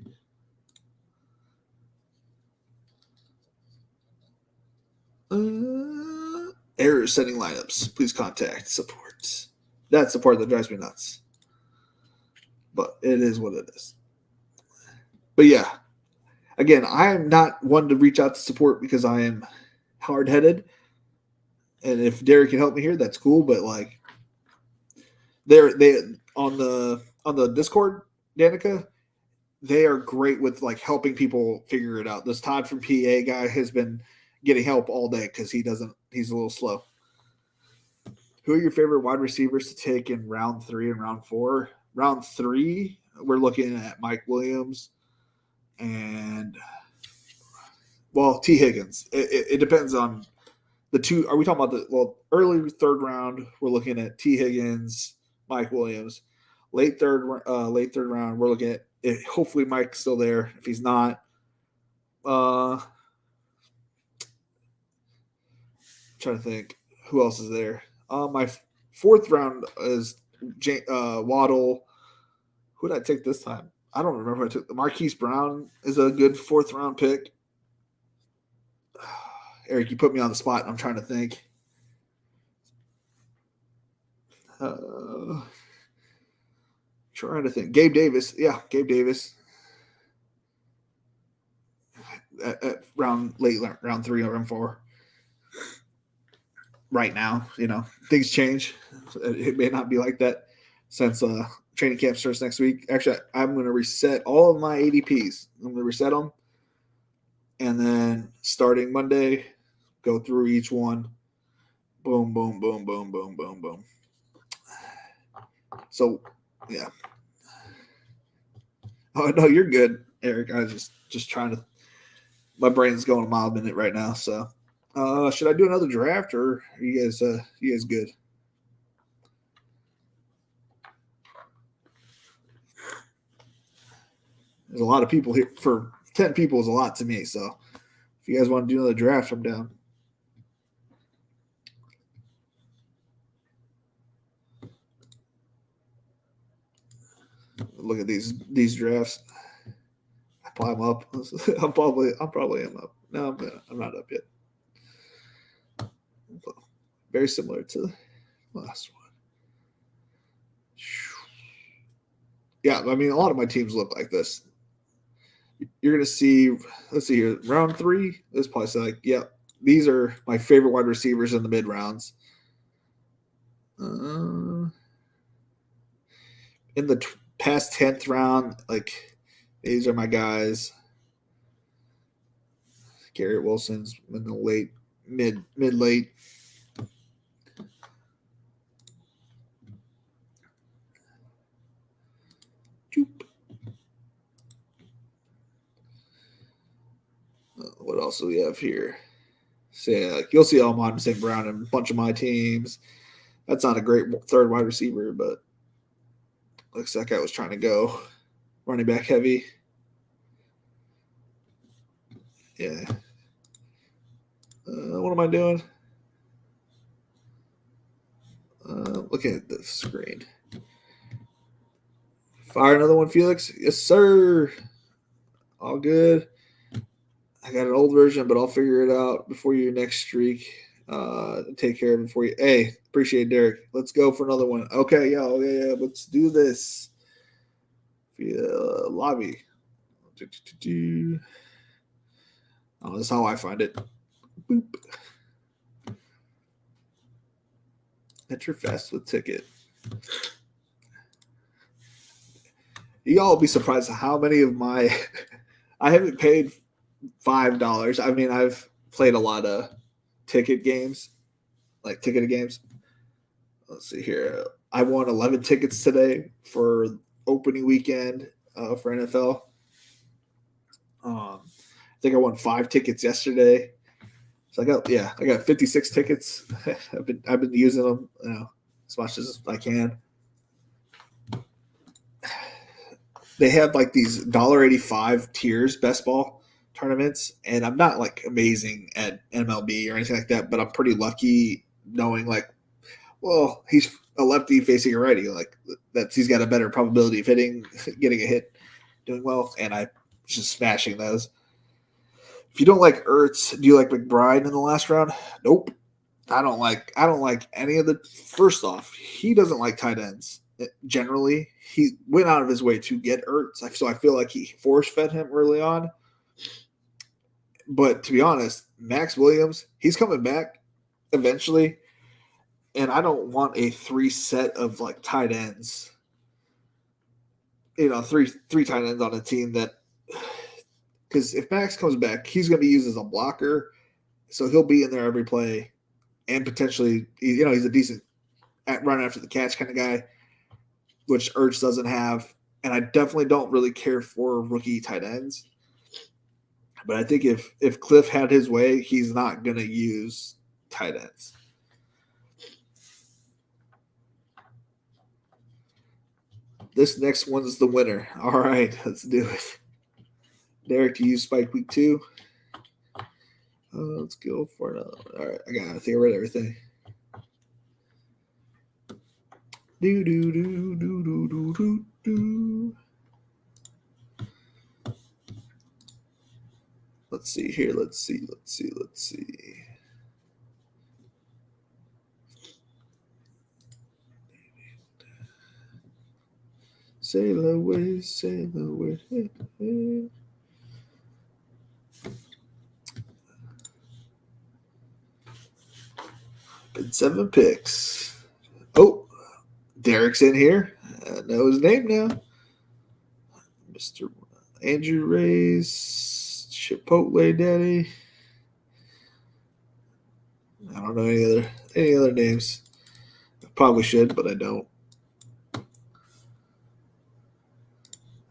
Error setting lineups. Please contact support. That's support that drives me nuts. But it is what it is. But yeah, again, I am not one to reach out to support because I am hard-headed. And if Derek can help me here, that's cool. But like, they on the Discord, Danica, they are great with like helping people figure it out. This Todd from PA guy has been getting help all day because he's a little slow. Who are your favorite wide receivers to take in round 3 and round 4? Round 3, we're looking at Mike Williams and T. Higgins. It depends on the two. Are we talking about early third round? We're looking at T. Higgins, Mike Williams. Late third round, we're looking at hopefully Mike's still there. If he's not, trying to think who else is there. My fourth round is Waddle. Who did I take this time? I don't remember who I took. Marquise Brown is a good fourth round pick. Eric, you put me on the spot. I'm trying to think. Gabe Davis. Yeah, Gabe Davis. At round 3 or round 4. Right now, things change. It may not be like that since training camp starts next week. Actually, I'm going to reset all of my ADPs. I'm going to reset them. And then starting Monday, go through each one. Boom, boom, boom, boom, boom, boom, boom. So, yeah. Oh, no, you're good, Eric. I was just trying to – my brain's going a mile a minute right now. So, should I do another draft or are you guys good? There's a lot of people here. For 10 people is a lot to me. So if you guys want to do another draft, I'm down. Look at these drafts. I pull them up. I'm probably am up. No, I'm not up yet. Very similar to the last one. Yeah, I mean, a lot of my teams look like this. You're going to see, let's see here, round 3, this probably say like, yeah, these are my favorite wide receivers in the mid rounds. In the past 10th round, like, these are my guys. Garrett Wilson's in the mid-late. What else do we have here? So yeah, like you'll see Almond St. Brown and a bunch of my teams. That's not a great third wide receiver, but looks like I was trying to go running back heavy. Yeah. What am I doing? Looking at the screen. Fire another one, Felix. Yes, sir. All good. I got an old version, but I'll figure it out before your next streak. Take care of it for you. Hey, appreciate it, Derek. Let's go for another one. Okay, yeah. Let's do this. Lobby. Oh, that's how I find it. Boop. Enter fast with ticket. You all will be surprised at how many of my I haven't paid $5. I mean, I've played a lot of ticketed games. Let's see here. I won 11 tickets today for opening weekend for NFL. I think I won 5 tickets yesterday. So I got 56 tickets. I've been using them, as much as I can. They have like these $1.85 tiers best ball tournaments, and I'm not like amazing at MLB or anything like that, but I'm pretty lucky knowing like, well, he's a lefty facing a righty, like he's got a better probability of hitting, getting a hit, doing well, and I just smashing those. If you don't like Ertz, do you like McBride in the last round? Nope. I don't like any of the. First off, he doesn't like tight ends. Generally, he went out of his way to get Ertz, so I feel like he force-fed him early on. But to be honest, Max Williams, he's coming back eventually, and I don't want a 3 set of like tight ends. Three tight ends on a team that, because if Max comes back, he's going to be used as a blocker, so he'll be in there every play, and potentially, he's a decent run after the catch kind of guy, which Ertz doesn't have. and I definitely don't really care for rookie tight ends. But I think if Cliff had his way, he's not going to use tight ends. This next one's the winner. All right, let's do it. Derek, do you spike week 2? Let's go for another one. All right, I think I read everything. Let's see here. Let's see. Sail away, sail away. Been 7 picks. Oh, Derek's in here. I know his name now. Mr. Andrew Ray's Chipotle Daddy. I don't know any other names. I probably should, but I don't.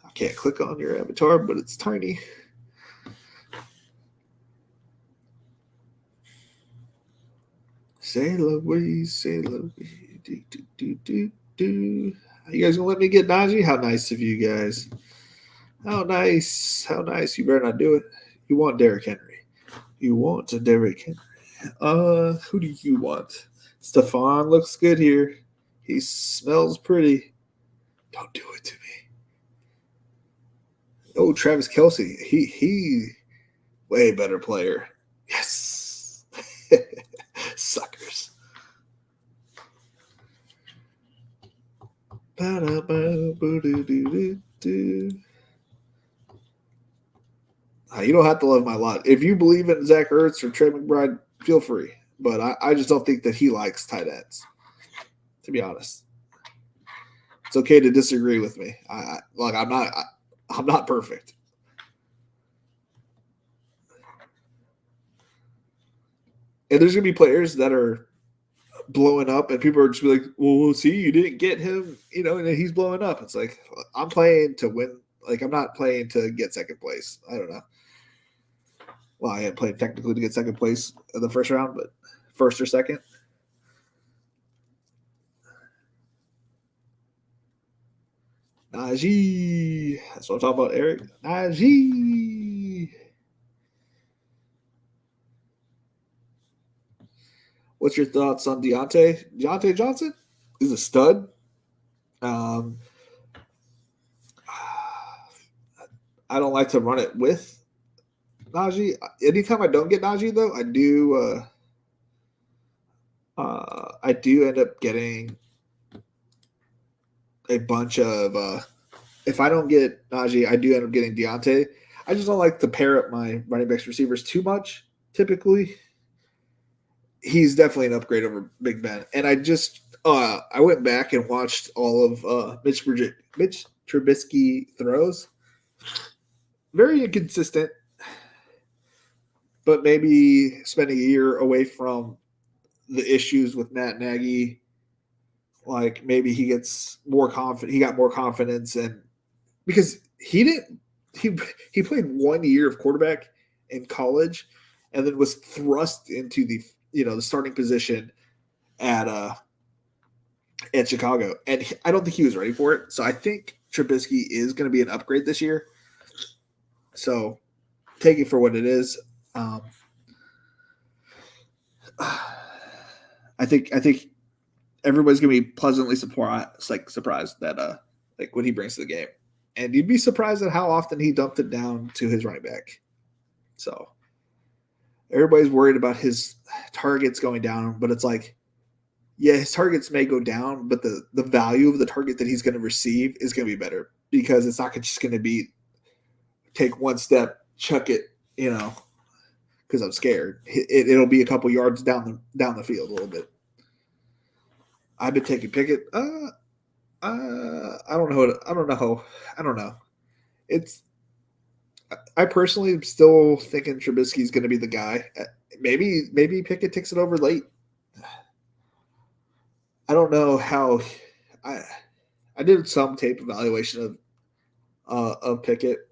I can't click on your avatar, but it's tiny. Sail away, sail away. Do. Are you guys gonna let me get Najee? How nice of you guys. How nice. You better not do it. You want Derrick Henry. You want a Derrick Henry. Who do you want? Stephon looks good here. He smells pretty. Don't do it to me. Oh, Travis Kelce. He way better player. Yes. Suckers. You don't have to love my lot. If you believe in Zach Ertz or Trey McBride, feel free. But I just don't think that he likes tight ends, to be honest. It's okay to disagree with me. I'm not perfect. And there's gonna be players that are blowing up, and people are just be like, "Well, see, you didn't get him," and he's blowing up. It's like I'm playing to win. Like I'm not playing to get second place. I don't know. Well, I am playing technically to get second place in the first round, but first or second. Najee. That's what I'm talking about, Eric. Najee. What's your thoughts on Deontay? Deontay Johnson is a stud. I don't like to run it with Najee. Anytime I don't get Najee, though, I do end up getting a bunch of. If I don't get Najee, I do end up getting Deontay. I just don't like to pair up my running backs receivers too much. Typically, he's definitely an upgrade over Big Ben. And I went back and watched all of Mitch Trubisky throws. Very inconsistent, but maybe spending a year away from the issues with Matt Nagy, like maybe he gets more confident. He got more confidence, and because he played 1 year of quarterback in college, and then was thrust into the starting position at Chicago, and I don't think he was ready for it. So I think Trubisky is going to be an upgrade this year. So take it for what it is. I think everybody's gonna be pleasantly surprised that when he brings to the game, and you'd be surprised at how often he dumped it down to his running back. So everybody's worried about his targets going down, but it's like, yeah, his targets may go down, but the value of the target that he's going to receive is going to be better because it's not just going to be take one step, chuck it, because I'm scared. It'll be a couple yards down the field a little bit. I've been taking Pickett. I don't know. I personally am still thinking Trubisky's going to be the guy. Maybe Pickett takes it over late. I don't know how. I did some tape evaluation of of Pickett.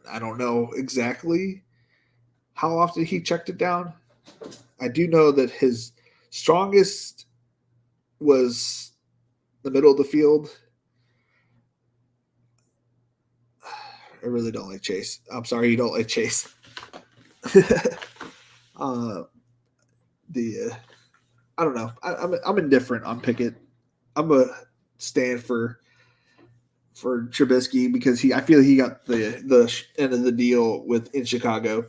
I don't know exactly how often he checked it down. I do know that his strongest was the middle of the field. I really don't like Chase. I'm sorry you don't like Chase. I don't know. I'm indifferent on Pickett. I'm a stand for Trubisky because I feel he got the end of the deal in Chicago.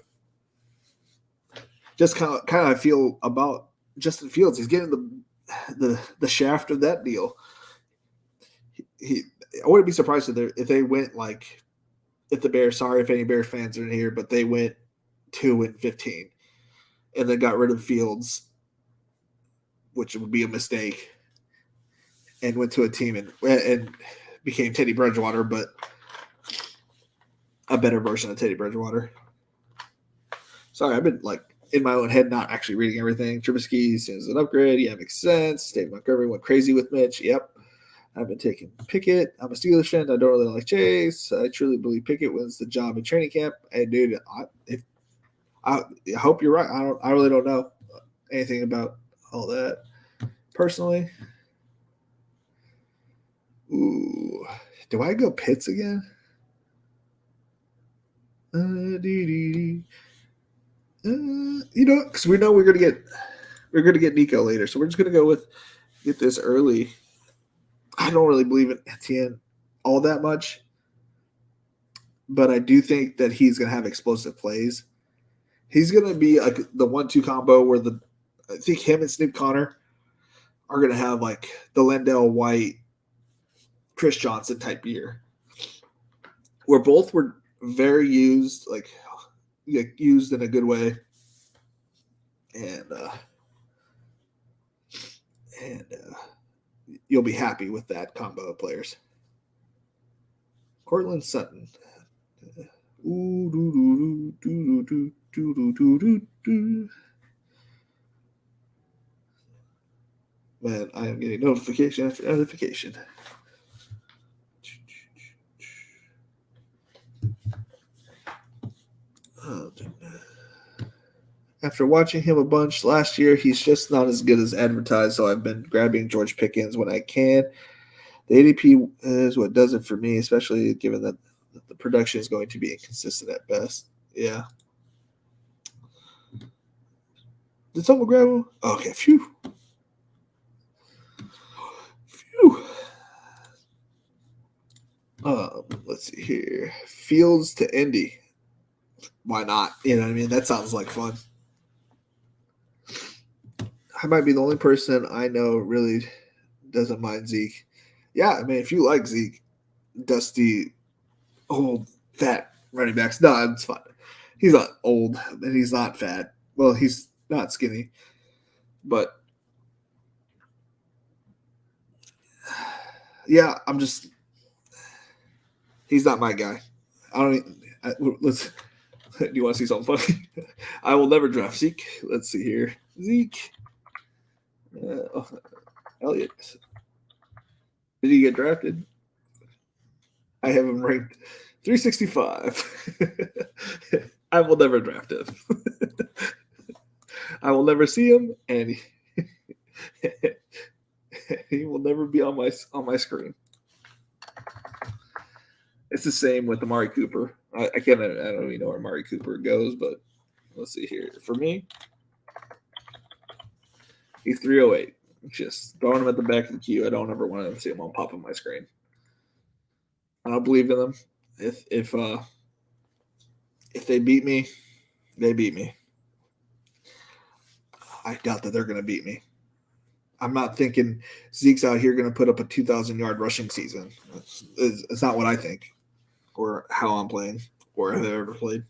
Just kind of I feel about Justin Fields. He's getting the shaft of that deal. I wouldn't be surprised if they went if the Bears. Sorry if any Bears fans are in here, but they went 2-15, and then got rid of Fields, which would be a mistake, and went to a team and became Teddy Bridgewater, but a better version of Teddy Bridgewater. Sorry, I've been in my own head, not actually reading everything. Trubisky is an upgrade. Yeah, makes sense. Dave Montgomery went crazy with Mitch. Yep. I've been taking Pickett. I'm a Steelers fan. I don't really like Chase. I truly believe Pickett wins the job in training camp. And dude, I hope you're right. I really don't know anything about all that personally. Ooh, do I go Pitts again? Because we know we're gonna get Nico later, so we're just gonna get this early. I don't really believe in Etienne all that much, but I do think that he's gonna have explosive plays. He's gonna be like the 1-2 combo where I think him and Snoop Connor are gonna have the Lendell White, Chris Johnson type year, where both were very used, used in a good way, and you'll be happy with that combo of players. Cortland Sutton. Man, I am getting notification after notification. After watching him a bunch last year, he's just not as good as advertised, so I've been grabbing George Pickens when I can. The ADP is what does it for me, especially given that the production is going to be inconsistent at best. Yeah. Did someone grab him? Okay, phew. Let's see here. Fields to Indy. Why not? You know what I mean? That sounds like fun. I might be the only person I know really doesn't mind Zeke. Yeah, I mean, if you like Zeke, dusty, old, fat running backs, no, it's fine. He's not old and he's not fat. Well, he's not skinny, but yeah, he's not my guy. Let's. Do you want to see something funny? I will never draft Zeke. Let's see here. Zeke. Elliott. Did he get drafted? I have him ranked 365. I will never draft him. I will never see him, and he will never be on my screen. It's the same with Amari Cooper. I don't even know where Amari Cooper goes, but let's see here. For me, he's 308. Just throwing him at the back of the queue. I don't ever want to see him on pop on my screen. I don't believe in them. If they beat me, they beat me. I doubt that they're going to beat me. I'm not thinking Zeke's out here going to put up a 2,000-yard rushing season. It's not what I think, or how I'm playing, or have I ever played.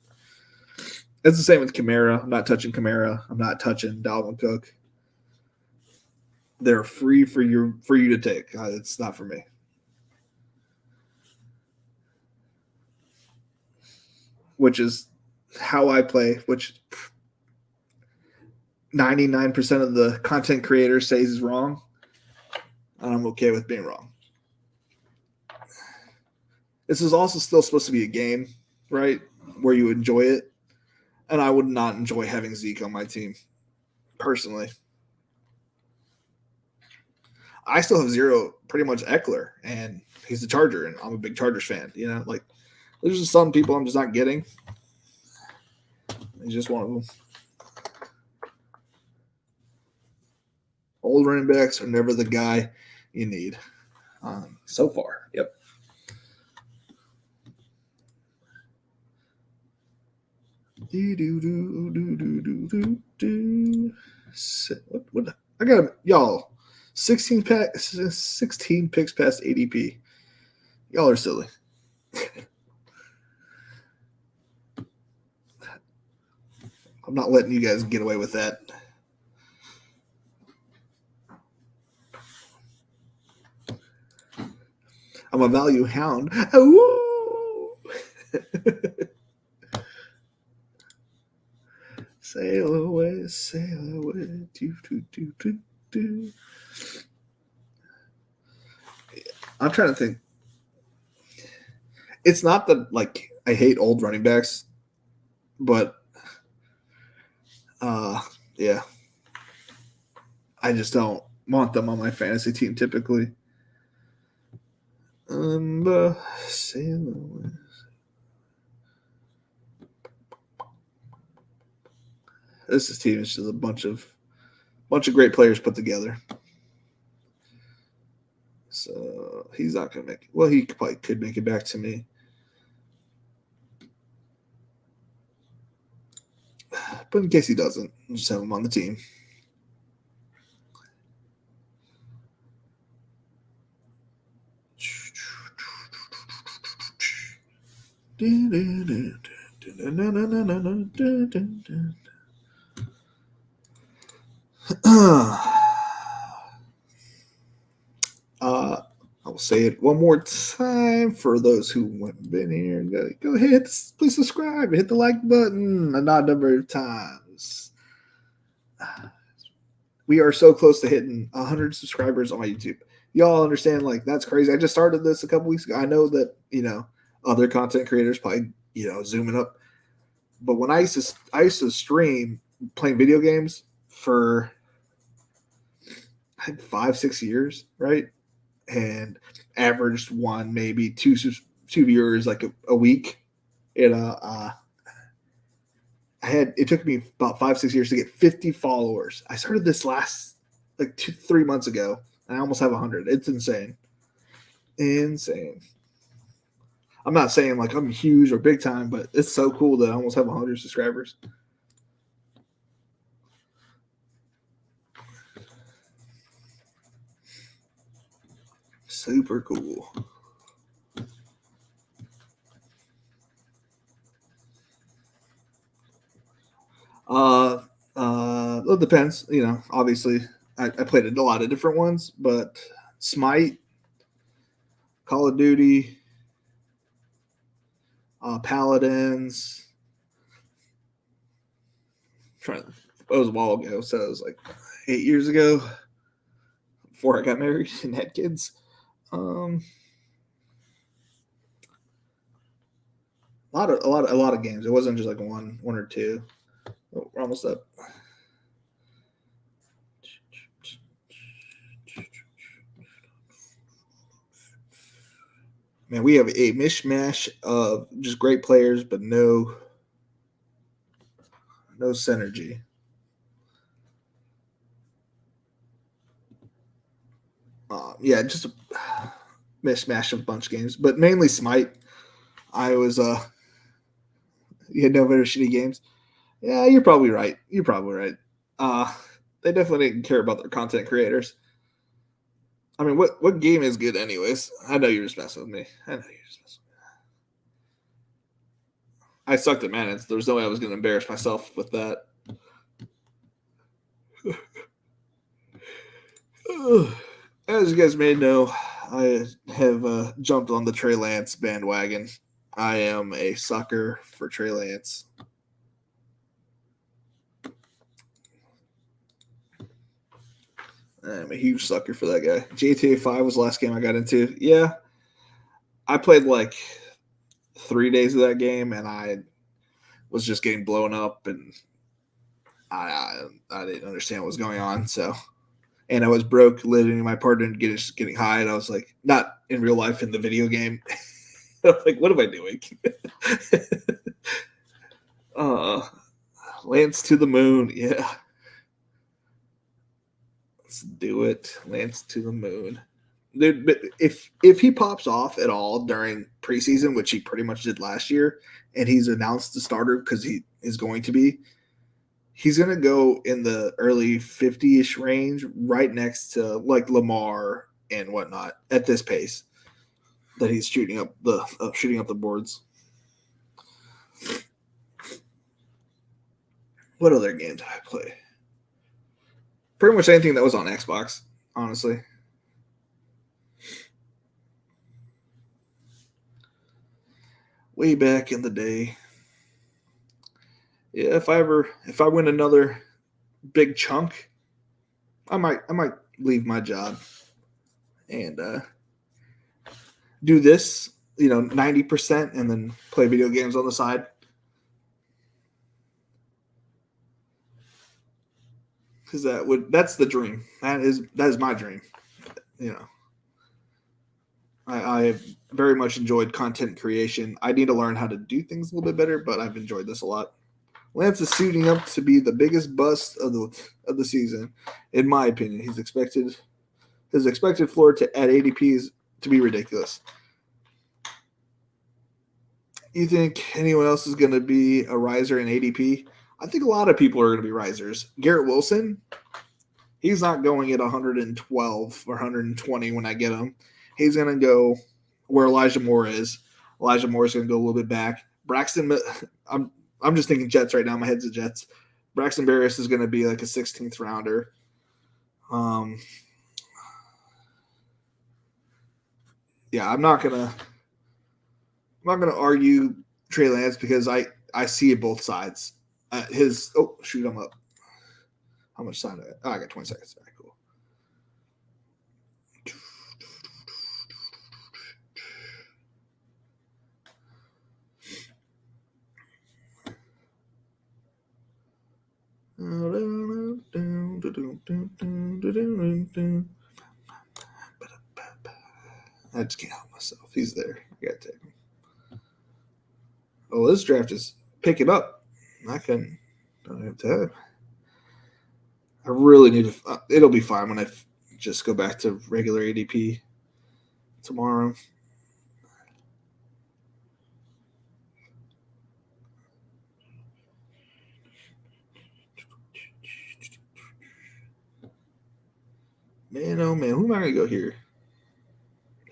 It's the same with Kamara. I'm not touching Kamara. I'm not touching Dalvin Cook. They're free for you to take. It's not for me. Which is how I play, which 99% of the content creators say is wrong. And I'm okay with being wrong. This is also still supposed to be a game, right? Where you enjoy it. And I would not enjoy having Zeke on my team, personally. I still have zero, pretty much Eckler, and he's the Charger, and I'm a big Chargers fan. Like there's just some people I'm just not getting. He's just one of them. Old running backs are never the guy you need. So far, yep. What? I got y'all. 16 picks past ADP. Y'all are silly. I'm not letting you guys get away with that. I'm a value hound. Ooh. Sail away, sail away. Do. I'm trying to think. It's not that like I hate old running backs, but yeah, I just don't want them on my fantasy team typically. Sail away. This team is just a bunch of great players put together. So he's not going to make it. Well, he probably could make it back to me. But in case he doesn't, I'll just have him on the team. I will say it one more time for those who haven't been here. Go ahead, please subscribe and hit the like button a number of times. We are so close to hitting 100 subscribers on my YouTube. Y'all understand, like, that's crazy. I just started this a couple weeks ago. I know that, other content creators probably, zooming up. But when I used to stream playing video games for I think 5-6 years, right? And averaged one, maybe two viewers like a week. It it took me about 5-6 years to get 50 followers. I started this last like 2-3 months ago, and I almost have 100. It's insane. I'm not saying like I'm huge or big time, but it's so cool that I almost have 100 subscribers. Super cool. It depends. Obviously, I played a lot of different ones, but Smite, Call of Duty, Paladins. It was a while ago, so it was like 8 years ago before I got married and had kids. A lot of games. It wasn't just like one or two. Oh, we're almost up. Man, we have a mishmash of just great players, but no synergy. Yeah, just a mishmash of a bunch of games, but mainly Smite. I was you had no very shitty games. Yeah, you're probably right. They definitely didn't care about their content creators. I mean, what game is good anyways? I know you're just messing with me. I sucked at Madden. There was no way I was going to embarrass myself with that. As you guys may know, I have jumped on the Trey Lance bandwagon. I am a sucker for Trey Lance. I'm a huge sucker for that guy. GTA 5 was the last game I got into. Yeah. I played like 3 days of that game, and I was just getting blown up, and I didn't understand what was going on. So, and I was broke, letting my partner getting high, and I was like, not in real life, in the video game. I was like, what am I doing? Lance to the moon, yeah. Let's do it, Lance to the moon. Dude, but if he pops off at all during preseason, which he pretty much did last year, and he's announced the starter because he is going to be, he's going to go in the early 50-ish range, right next to like Lamar and whatnot at this pace that he's shooting up the boards. What other games did I play? Pretty much anything that was on Xbox, honestly. Way back in the day. Yeah, if I win another big chunk, I might leave my job and do this, 90%, and then play video games on the side. Because that's the dream. That is my dream. I have very much enjoyed content creation. I need to learn how to do things a little bit better, but I've enjoyed this a lot. Lance is suiting up to be the biggest bust of the season, in my opinion. His expected floor at ADP is to be ridiculous. You think anyone else is going to be a riser in ADP? I think a lot of people are going to be risers. Garrett Wilson, he's not going at 112 or 120 when I get him. He's going to go where Elijah Moore is. Elijah Moore is going to go a little bit back. Braxton, I'm just thinking Jets right now. My head's the Jets. Braxton Berrios is going to be like a 16th rounder. Yeah, I'm not gonna argue Trey Lance because I see it both sides. I'm up. How much time? I got 20 seconds. All right, cool. I just can't help myself. He's there. I gotta take him. Oh, this draft is picking up. I don't have time. I really need to. It'll be fine when I just go back to regular ADP tomorrow. Man, oh man, who am I gonna go here?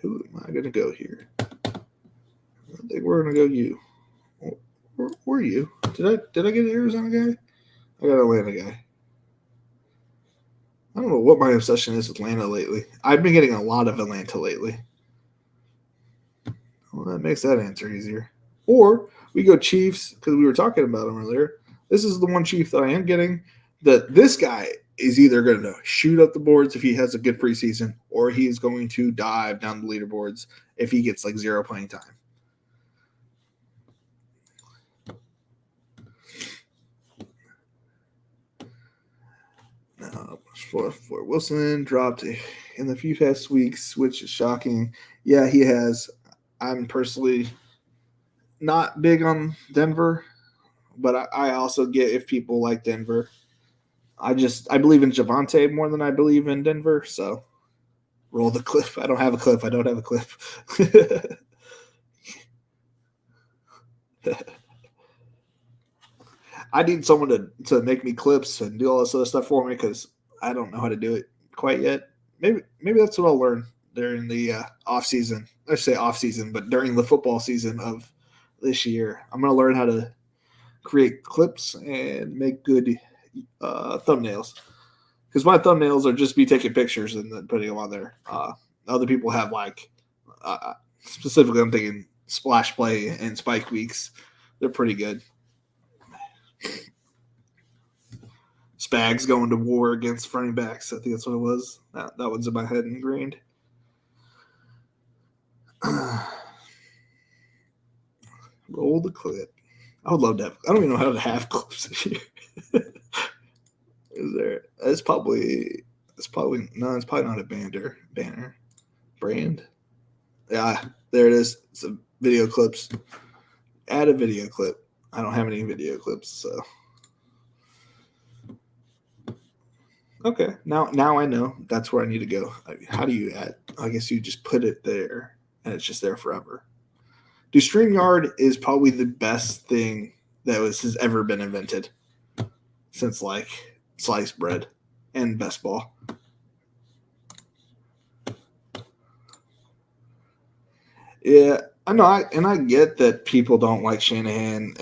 Who am I gonna go here? I think we're gonna go you. Where are you? Did I get an Arizona guy? I got an Atlanta guy. I don't know what my obsession is with Atlanta lately. I've been getting a lot of Atlanta lately. Well, that makes that answer easier. Or we go Chiefs because we were talking about them earlier. This is the one Chief that I am getting. This guy is either going to shoot up the boards if he has a good preseason, or he's going to dive down the leaderboards if he gets like 0 playing time. For Wilson dropped in the few past weeks, which is shocking. Yeah, he has. I'm personally not big on Denver, but I also get if people like Denver. I believe in Javonte more than I believe in Denver, so roll the clip. I don't have a clip. I need someone to make me clips and do all this other stuff for me because I don't know how to do it quite yet. Maybe that's what I'll learn during the off season. I say off season, but during the football season of this year, I'm going to learn how to create clips and make good thumbnails. Because my thumbnails are just me taking pictures and then putting them on there. Other people have specifically I'm thinking Splash Play and Spike Weeks. They're pretty good. Spags going to war against running backs. I think that's what it was. That one's in my head ingrained. Roll the clip. I would love to have. I don't even know how to have clips this year. Is there? It's probably no. It's probably not a banner brand. Yeah, there it is. It's a video clips. Add a video clip. I don't have any video clips, so okay. Now I know that's where I need to go. How do you add? I guess you just put it there, and it's just there forever. Dude, StreamYard is probably the best thing that has ever been invented since like sliced bread and best ball. Yeah, I know. I get that people don't like Shanahan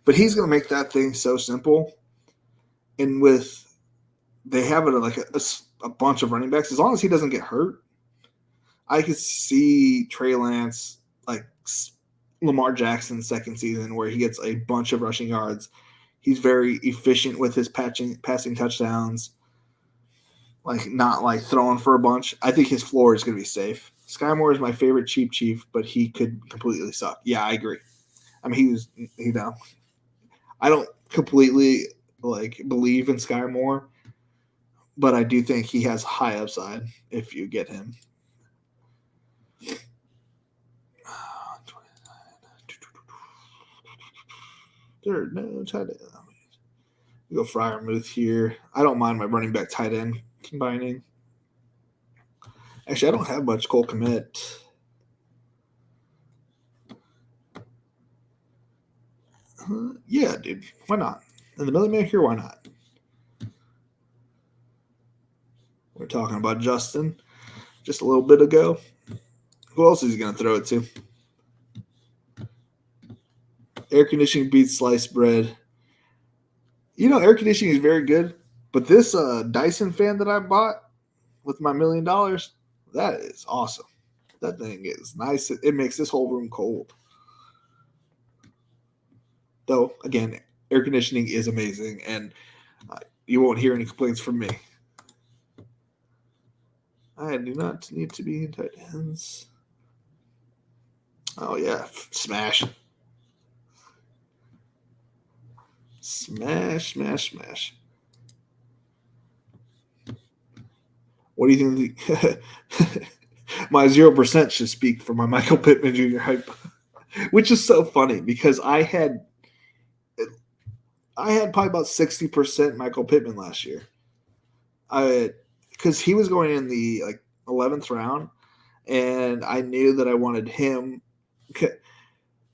but he's going to make that thing so simple. And they have it like a bunch of running backs. As long as he doesn't get hurt, I could see Trey Lance like Lamar Jackson's second season where he gets a bunch of rushing yards. He's very efficient with his passing touchdowns, like not like throwing for a bunch. I think his floor is going to be safe. Sky Moore is my favorite cheap chief, but he could completely suck. Yeah, I agree. I mean, I don't completely like believe in Sky Moore, but I do think he has high upside if you get him. Third, no tight end. We go Freiermuth here. I don't mind my running back tight end combining. Actually, I don't have much Cole Kmet. Yeah, dude. Why not? In the middle here, why not? We're talking about Justin just a little bit ago. Who else is he going to throw it to? Air conditioning beats sliced bread. Air conditioning is very good, but this Dyson fan that I bought with my $1 million, that is awesome. That thing is nice. It makes this whole room cold. Though, again, air conditioning is amazing, and you won't hear any complaints from me. I do not need to be in tight ends. Oh, yeah. Smash. Smash, smash, smash. What do you think? My 0% should speak for my Michael Pittman Jr. hype, which is so funny because I had probably about 60% Michael Pittman last year. Because he was going in the 11th round, and I knew that I wanted him,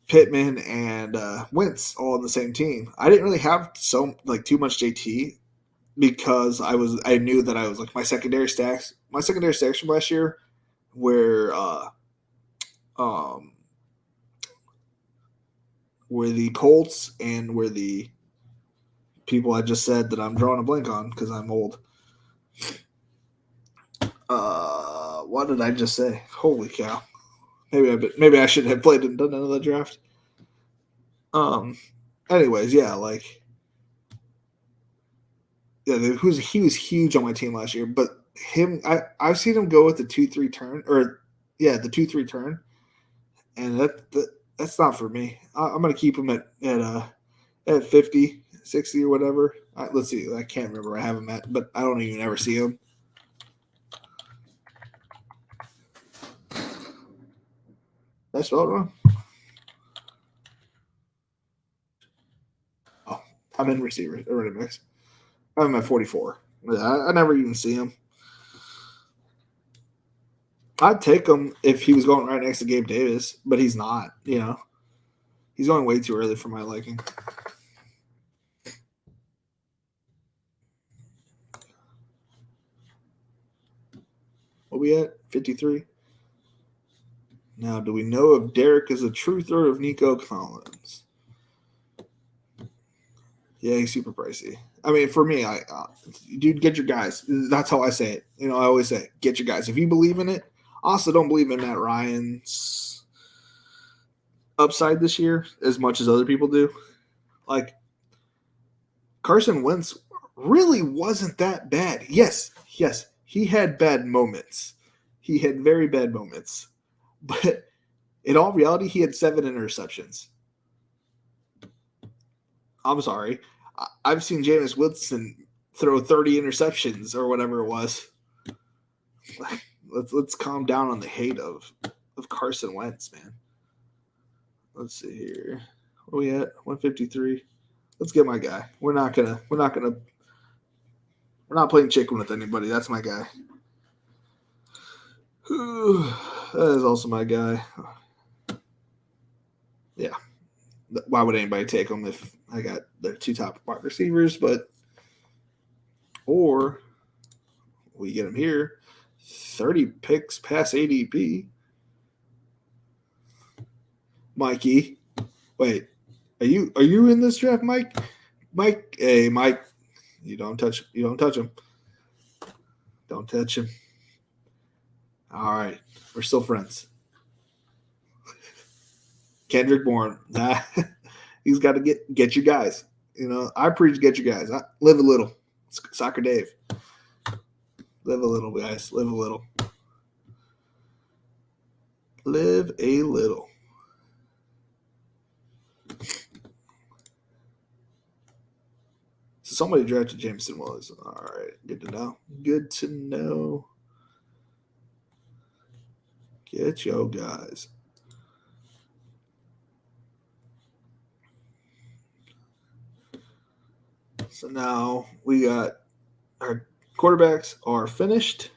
Pittman, and Wentz all on the same team. I didn't really have too much JT because I knew that I was like my secondary stacks from last year were the Colts and were the people I just said that I'm drawing a blank on because I'm old. What did I just say? Holy cow! Maybe I should have played and done another draft. Anyways, yeah, he was huge on my team last year, but I've seen him go with the 2-3 turn, the 2-3 turn, and that's not for me. I'm gonna keep him at 50, 60 or whatever. Let's see. I can't remember where I have him at, but I don't even ever see him. Did I spell it wrong? Oh, I'm in receiver or running backs. I'm at 44. I never even see him. I'd take him if he was going right next to Gabe Davis, but he's not. He's going way too early for my liking. What we at? 53. Now, do we know if Derek is a true third of Nico Collins? Yeah, he's super pricey. I mean, for me, dude, get your guys. That's how I say it. I always say, get your guys. If you believe in it, also don't believe in Matt Ryan's upside this year as much as other people do. Carson Wentz really wasn't that bad. Yes, he had bad moments. He had very bad moments. But In all reality, he had 7 interceptions. I'm sorry. I've seen Jameis Winston throw 30 interceptions or whatever it was. Let's calm down on the hate of Carson Wentz, man. Let's see here. Where are we at? 153. Let's get my guy. We're not playing chicken with anybody. That's my guy. That is also my guy. Yeah. Why would anybody take him if I got their 2 top wide receivers? Or we get him here. 30 picks past ADP. Mikey. Wait. Are you in this draft, Mike? Mike, hey Mike. You don't touch him. Don't touch him. All right. We're still friends. Kendrick Bourne. Nah. He's got to get you guys. I preach get you guys. Live a little. Soccer Dave. Live a little, guys. Live a little. Live a little. So somebody drafted Jameson Williams. All right. Good to know. Good to know. Get your guys. So now we got our quarterbacks are finished.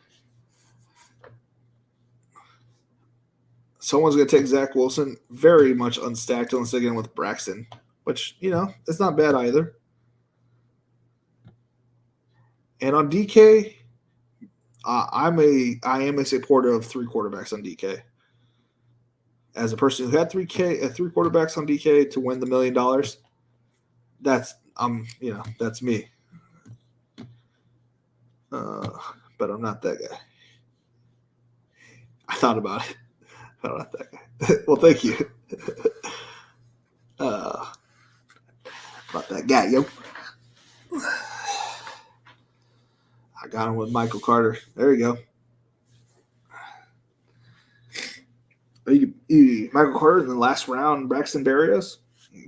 Someone's going to take Zach Wilson, very much unstacked unless they get him with Braxton, which, it's not bad either. And on DK, I am a supporter of 3 quarterbacks on DK. As a person who had 3 quarterbacks on DK to win the $1 million, that's me. But I'm not that guy. I thought about it. I'm not that guy. Well, thank you. Not that guy, yo. I got him with Michael Carter. There you go. Michael Carter in the last round, Braxton Berrios.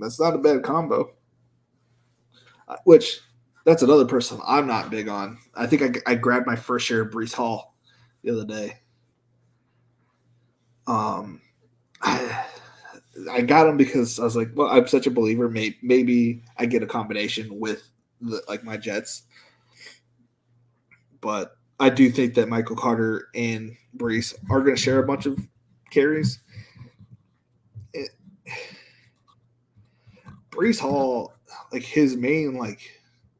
That's not a bad combo. Which, that's another person I'm not big on. I think I grabbed my first share of Breece Hall the other day. I got him because I was like, well, I'm such a believer. Maybe I get a combination with my Jets. But I do think that Michael Carter and Breece are going to share a bunch of carries. Breece Hall,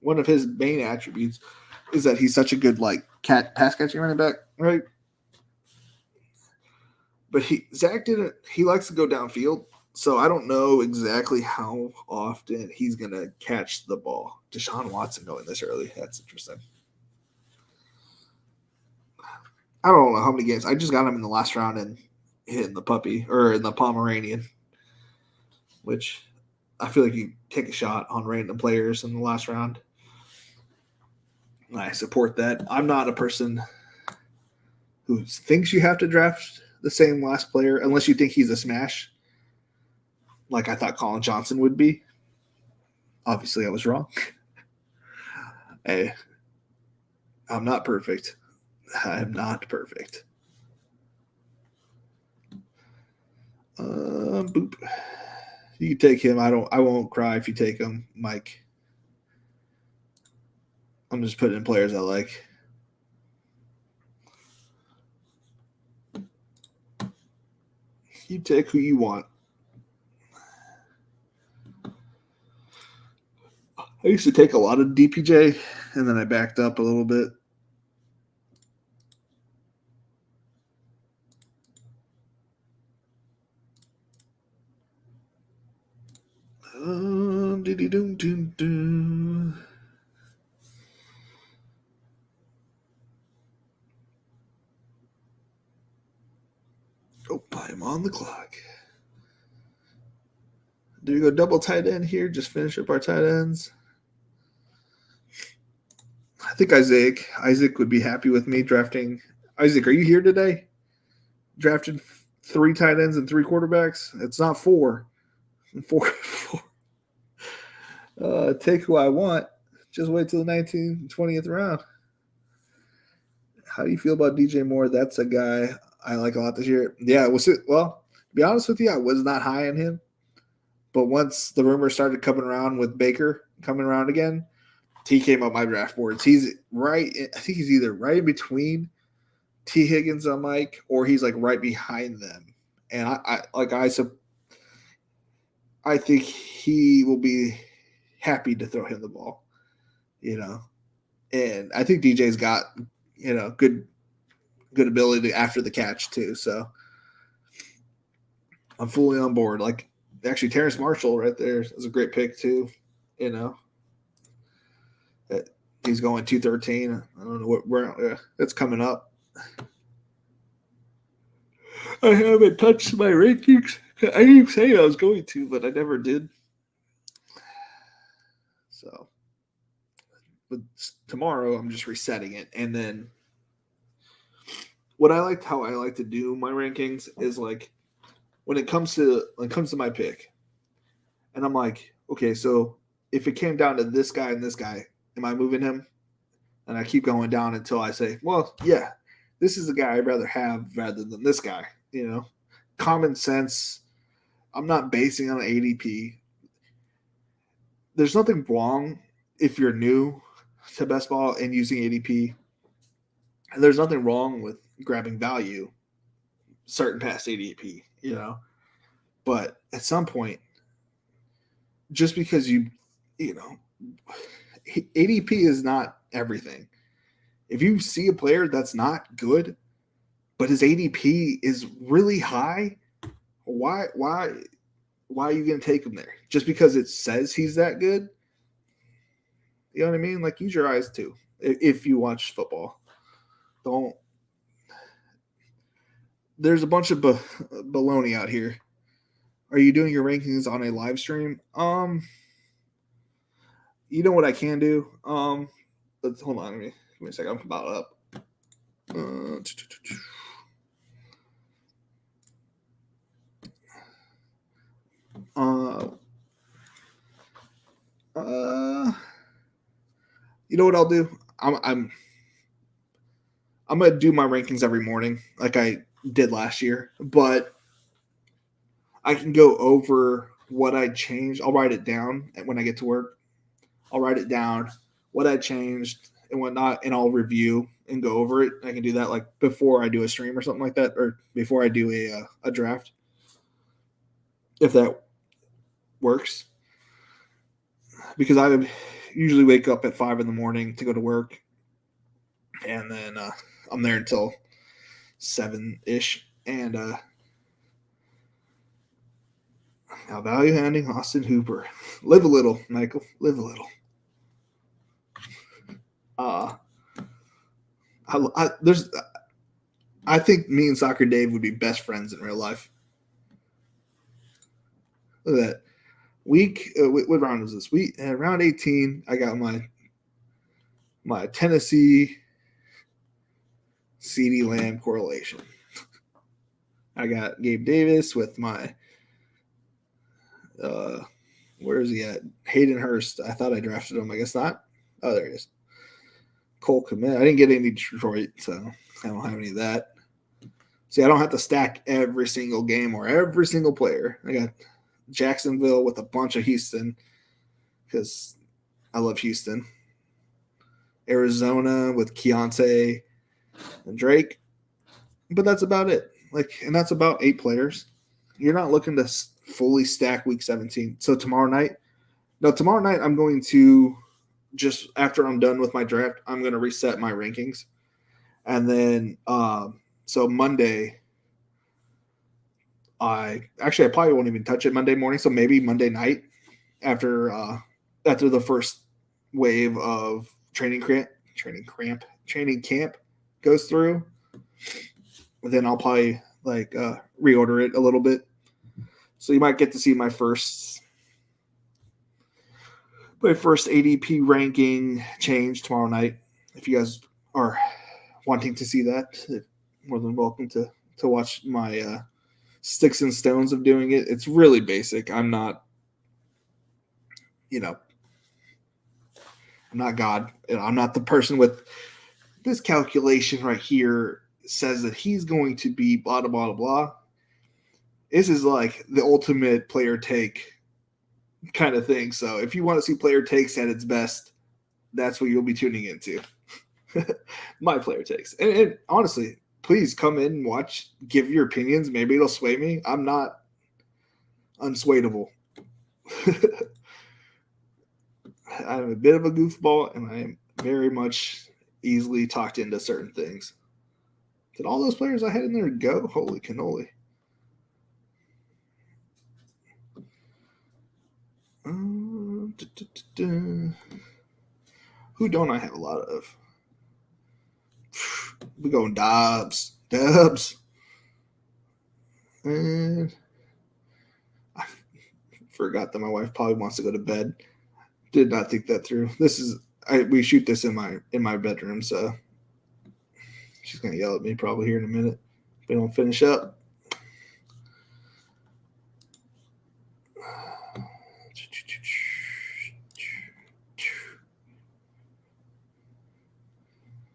one of his main attributes is that he's such a good pass catching running back, right? But Zach didn't. He likes to go downfield, so I don't know exactly how often he's going to catch the ball. Deshaun Watson going this early. That's interesting. I don't know how many games. I just got him in the last round and hitting the puppy or in the Pomeranian, which I feel like you take a shot on random players in the last round. I support that. I'm not a person who thinks you have to draft the same last player unless you think he's a smash, like I thought Colin Johnson would be. Obviously, I was wrong. Hey, I'm not perfect. I'm not perfect. Boop. You can take him. I won't cry if you take him, Mike. I'm just putting in players I like. You take who you want. I used to take a lot of DPJ, and then I backed up a little bit. Oh, I'm on the clock. Do we go double tight end here? Just finish up our tight ends. I think Isaac would be happy with me drafting. Isaac, are you here today? Drafted 3 tight ends and 3 quarterbacks. It's not 4. 4. Take who I want. Just wait till the 19th, 20th round. How do you feel about DJ Moore? That's a guy I like a lot this year. Yeah, well, to be honest with you, I was not high on him. But once the rumors started coming around with Baker coming around again, he came up my draft boards. He's right. I think he's either right in between T. Higgins and Mike, or he's like right behind them. And I think he will be happy to throw him the ball, And I think DJ's got, good ability after the catch too. So I'm fully on board. Like actually Terrace Marshall right there is a great pick too, He's going 213. I don't know where that's coming up. I haven't touched my rankings. I didn't say I was going to, but I never did. So, but tomorrow I'm just resetting it, and then how I like to do my rankings is like when it comes to my pick, and I'm like, okay, so if it came down to this guy and this guy, am I moving him? And I keep going down until I say, well, yeah, this is the guy I'd rather have rather than this guy. Common sense. I'm not basing on ADP. There's nothing wrong if you're new to best ball and using ADP. And there's nothing wrong with grabbing value certain past ADP, But at some point, just because ADP is not everything. If you see a player that's not good, but his ADP is really high, why are you going to take him there? Just because it says he's that good? You know what I mean? Like, use your eyes too. If you watch football, don't. There's a bunch of baloney out here. Are you doing your rankings on a live stream? You know what I can do? Let's hold on. Give me a second. I'm about up. You know what I'll do? I'm gonna do my rankings every morning, like I did last year, but I can go over what I changed. I'll write it down when I get to work. I'll write it down, what I changed and whatnot, and I'll review and go over it. I can do that like before I do a stream or something like that, or before I do a draft, if that works. Because I usually wake up at 5 a.m. to go to work, and then I'm there until 7-ish. And now value handing Austin Hooper. Live a little, Michael. Live a little. I think me and Soccer Dave would be best friends in real life. Look at that. What round was this? Round 18. I got my Tennessee CeeDee Lamb correlation. I got Gabe Davis with my where is he at? Hayden Hurst. I thought I drafted him. I guess not. Oh, there he is. Cole Kmet. I didn't get any Detroit, so I don't have any of that. See, I don't have to stack every single game or every single player. I got Jacksonville with a bunch of Houston because I love Houston. Arizona with Keontae and Drake. But that's about it. And that's about 8 players. You're not looking to fully stack week 17. So tomorrow night I'm going to, just after I'm done with my draft, I'm going to reset my rankings. And then so Monday, I probably won't even touch it Monday morning. So maybe Monday night after the first wave of training camp goes through, then I'll probably reorder it a little bit. So you might get to see my first ADP ranking change tomorrow night. If you guys are wanting to see that, you're more than welcome to watch my sticks and stones of doing it. It's really basic. I'm not, I'm not God. I'm not the person with this calculation right here says that he's going to be blah, blah, blah, blah. This is like the ultimate player take kind of thing. So if you want to see player takes at its best, that's what you'll be tuning into. My player takes. And honestly, please come in and watch, give your opinions. Maybe it'll sway me. I'm not unswayable. I'm a bit of a goofball, and I am very much easily talked into certain things. Did all those players I had in there go? Holy cannoli. Who don't I have a lot of? We going Dubs. And I forgot that my wife probably wants to go to bed. Did not think that through. We shoot this in my bedroom, so she's gonna yell at me probably here in a minute if we don't finish up.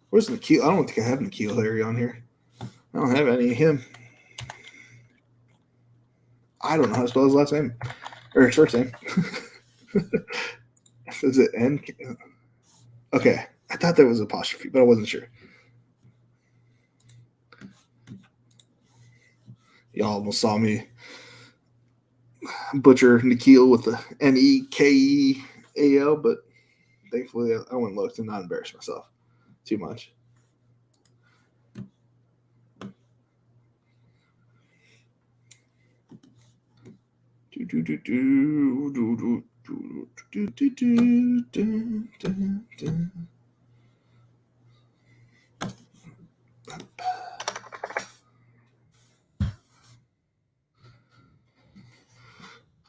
Where's Nikhil? I don't think I have Nikhil Harry on here. I don't have any of him. I don't know how to spell his last name or his first name. Is it N? Okay, I thought there was apostrophe, but I wasn't sure. Y'all almost saw me butcher Nikhil with the Nekeal, but thankfully I went and looked and not embarrass myself too much.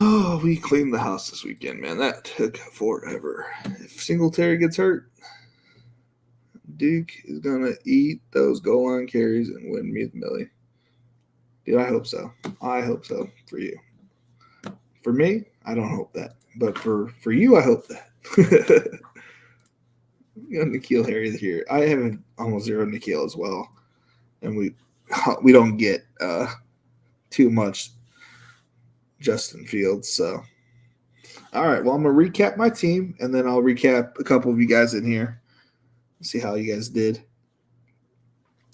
Oh, we cleaned the house this weekend, man. That took forever. If Singletary gets hurt, Duke is going to eat those goal line carries and win me the millie. Dude, I hope so. I hope so for you. For me, I don't hope that. But for you, I hope that. You got Nikhil Harry here. I have almost zero Nikhil as well. And we don't get too much Justin Fields. So, all right. Well, I'm going to recap my team, and then I'll recap a couple of you guys in here. See how you guys did.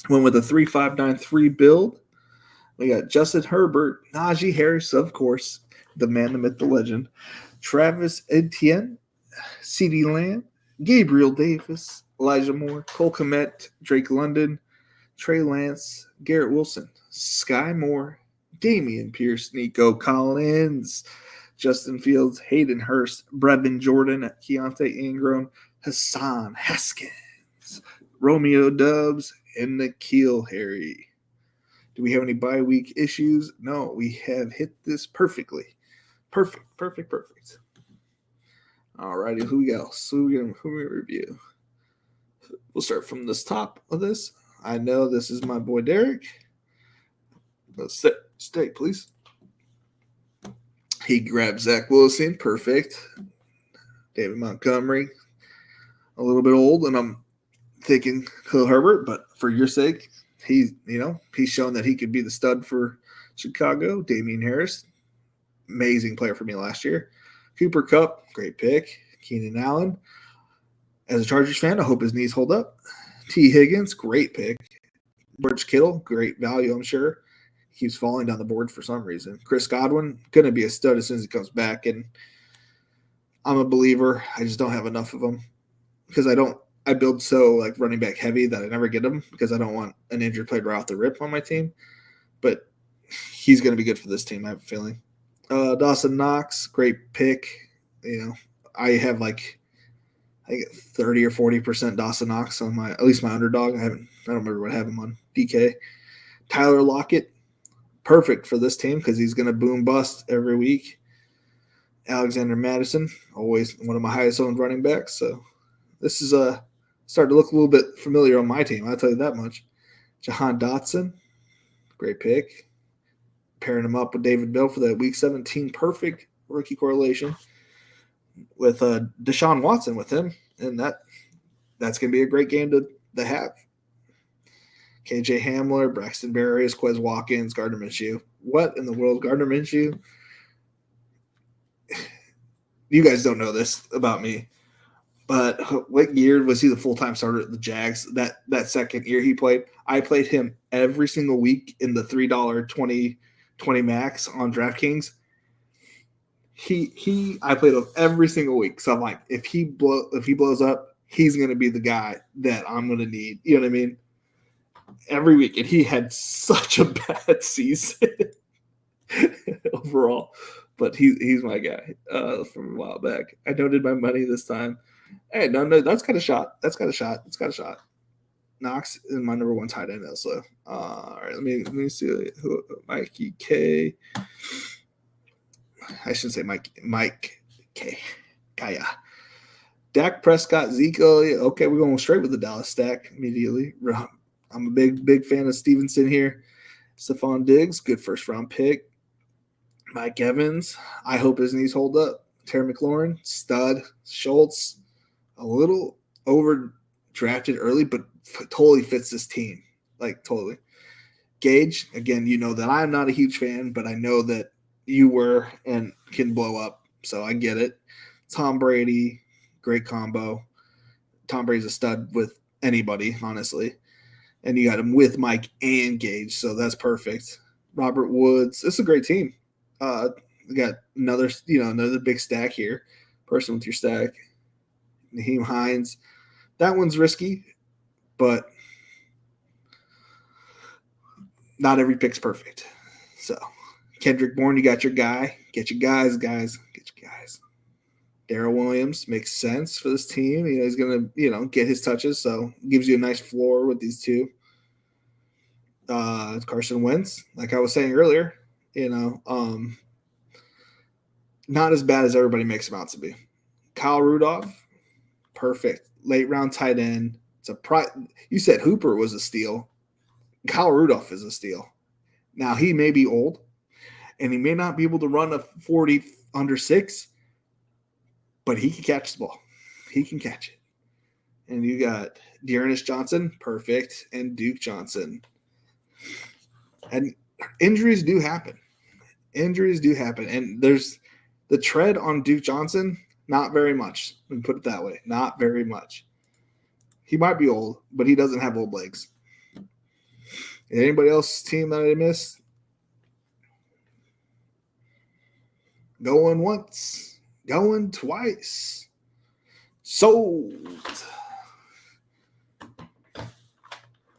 Went with a 3-5-9-3 build. We got Justin Herbert, Najee Harris, of course, the man, the myth, the legend, Travis Etienne, CeeDee Lamb, Gabriel Davis, Elijah Moore, Cole Kmet, Drake London, Trey Lance, Garrett Wilson, Sky Moore, Damian Pierce, Nico Collins, Justin Fields, Hayden Hurst, Brevin Jordan, Keontae Ingram, Hassan Haskins, Romeo Dubs, and Nikhil Harry. Do we have any bye week issues? No, we have hit this perfectly. Perfect. All righty, who else? Who we review? We'll start from this top of this. I know this is my boy Derek. Let's stay, please. He grabbed Zach Wilson. Perfect. David Montgomery. A little bit old, and I'm thinking Khalil Herbert, but for your sake, he's shown that he could be the stud for Chicago. Damian Harris, amazing player for me last year. Cooper Kupp, great pick. Keenan Allen, as a Chargers fan, I hope his knees hold up. T. Higgins, great pick. George Kittle, great value, I'm sure. He keeps falling down the board for some reason. Chris Godwin, going to be a stud as soon as he comes back, and I'm a believer. I just don't have enough of them because I build so like running back heavy that I never get him because I don't want an injured player right off the rip on my team. But he's going to be good for this team, I have a feeling. Dawson Knox, great pick. I have I get 30 or 40% Dawson Knox on at least my underdog. I don't remember what I have him on DK. Tyler Lockett, perfect for this team because he's going to boom bust every week. Alexander Madison, always one of my highest owned running backs. So this is starting to look a little bit familiar on my team. I'll tell you that much. Jahan Dotson, great pick. pairing him up with David Bell for that Week 17 perfect rookie correlation with Deshaun Watson with him, and that's going to be a great game to have. KJ Hamler, Braxton Berrios, Quez Watkins, Gardner Minshew. What in the world, Gardner Minshew? You guys don't know this about me, but what year was he the full-time starter at the Jags? That second year he played, I played him every single week in the $3 20 max on DraftKings. I played him every single week. So I'm like, if he blows up, he's gonna be the guy that I'm gonna need. You know what I mean? Every week, and he had such a bad season overall. But he's my guy from a while back. I donated my money this time. Hey, no, that's got a shot. It's got a shot. Knox is my number one tight end also. All right, let me see who Mikey K. I shouldn't say Mike K. Kaya. Dak Prescott, Zeke. Okay, we're going straight with the Dallas stack immediately. I'm a big fan of Stevenson here. Stephon Diggs, good first round pick. Mike Evans, I hope his knees hold up. Terry McLaurin, stud. Schultz, a little overdrafted early, but totally fits this team. Like, totally. Gage, again, you know that I'm not a huge fan, but I know that you were and can blow up, so I get it. Tom Brady, great combo. Tom Brady's a stud with anybody, honestly. And you got him with Mike and Gage, so that's perfect. Robert Woods, this is a great team. We got another big stack here. Person with your stack. Naheem Hines. That one's risky, but not every pick's perfect. So Kendrick Bourne, you got your guy. Get your guys. Get your guys. Darrell Williams makes sense for this team. He's going to, get his touches, so gives you a nice floor with these two. Carson Wentz, like I was saying earlier, not as bad as everybody makes him out to be. Kyle Rudolph, perfect. Late round tight end. You said Hooper was a steal. Kyle Rudolph is a steal. Now, he may be old, and he may not be able to run a 40 under 6, but he can catch the ball. He can catch it. And you got Dearness Johnson, perfect, and Duke Johnson. And injuries do happen. And there's the tread on Duke Johnson, not very much. Let me put it that way. Not very much. He might be old, but he doesn't have old legs. Anybody else's team that I missed? Going once, going twice. Sold.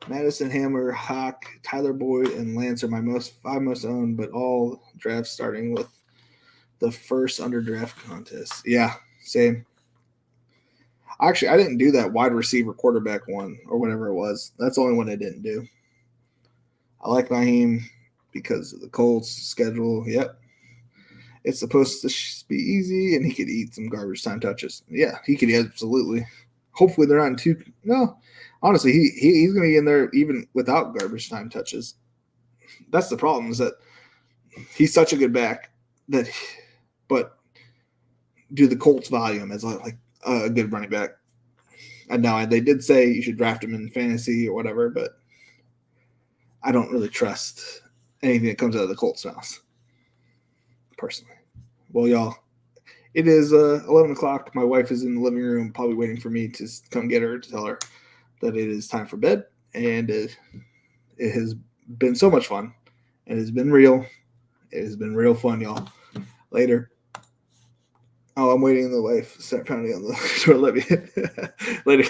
Madison, Hamler, Hawk, Tyler Boyd, and Lance are my five most owned, but all drafts starting with the first under draft contest. Yeah, same. Actually, I didn't do that wide receiver quarterback one or whatever it was. That's the only one I didn't do. I like Naheem because of the Colts schedule. Yep. It's supposed to be easy, and he could eat some garbage time touches. Yeah, he could absolutely. Hopefully they're not in two. No, honestly, he's going to be in there even without garbage time touches. That's the problem, is that he's such a good back but do the Colts value him as like a good running back. And now they did say you should draft him in fantasy or whatever, but I don't really trust anything that comes out of the Colts' mouth, personally. Well, y'all, it is 11 o'clock. My wife is in the living room probably waiting for me to come get her to tell her that it is time for bed. And it has been so much fun. It has been real. It has been real fun, y'all. Later. Oh, I'm waiting on the wife. Start pounding on the door. Let me. Later.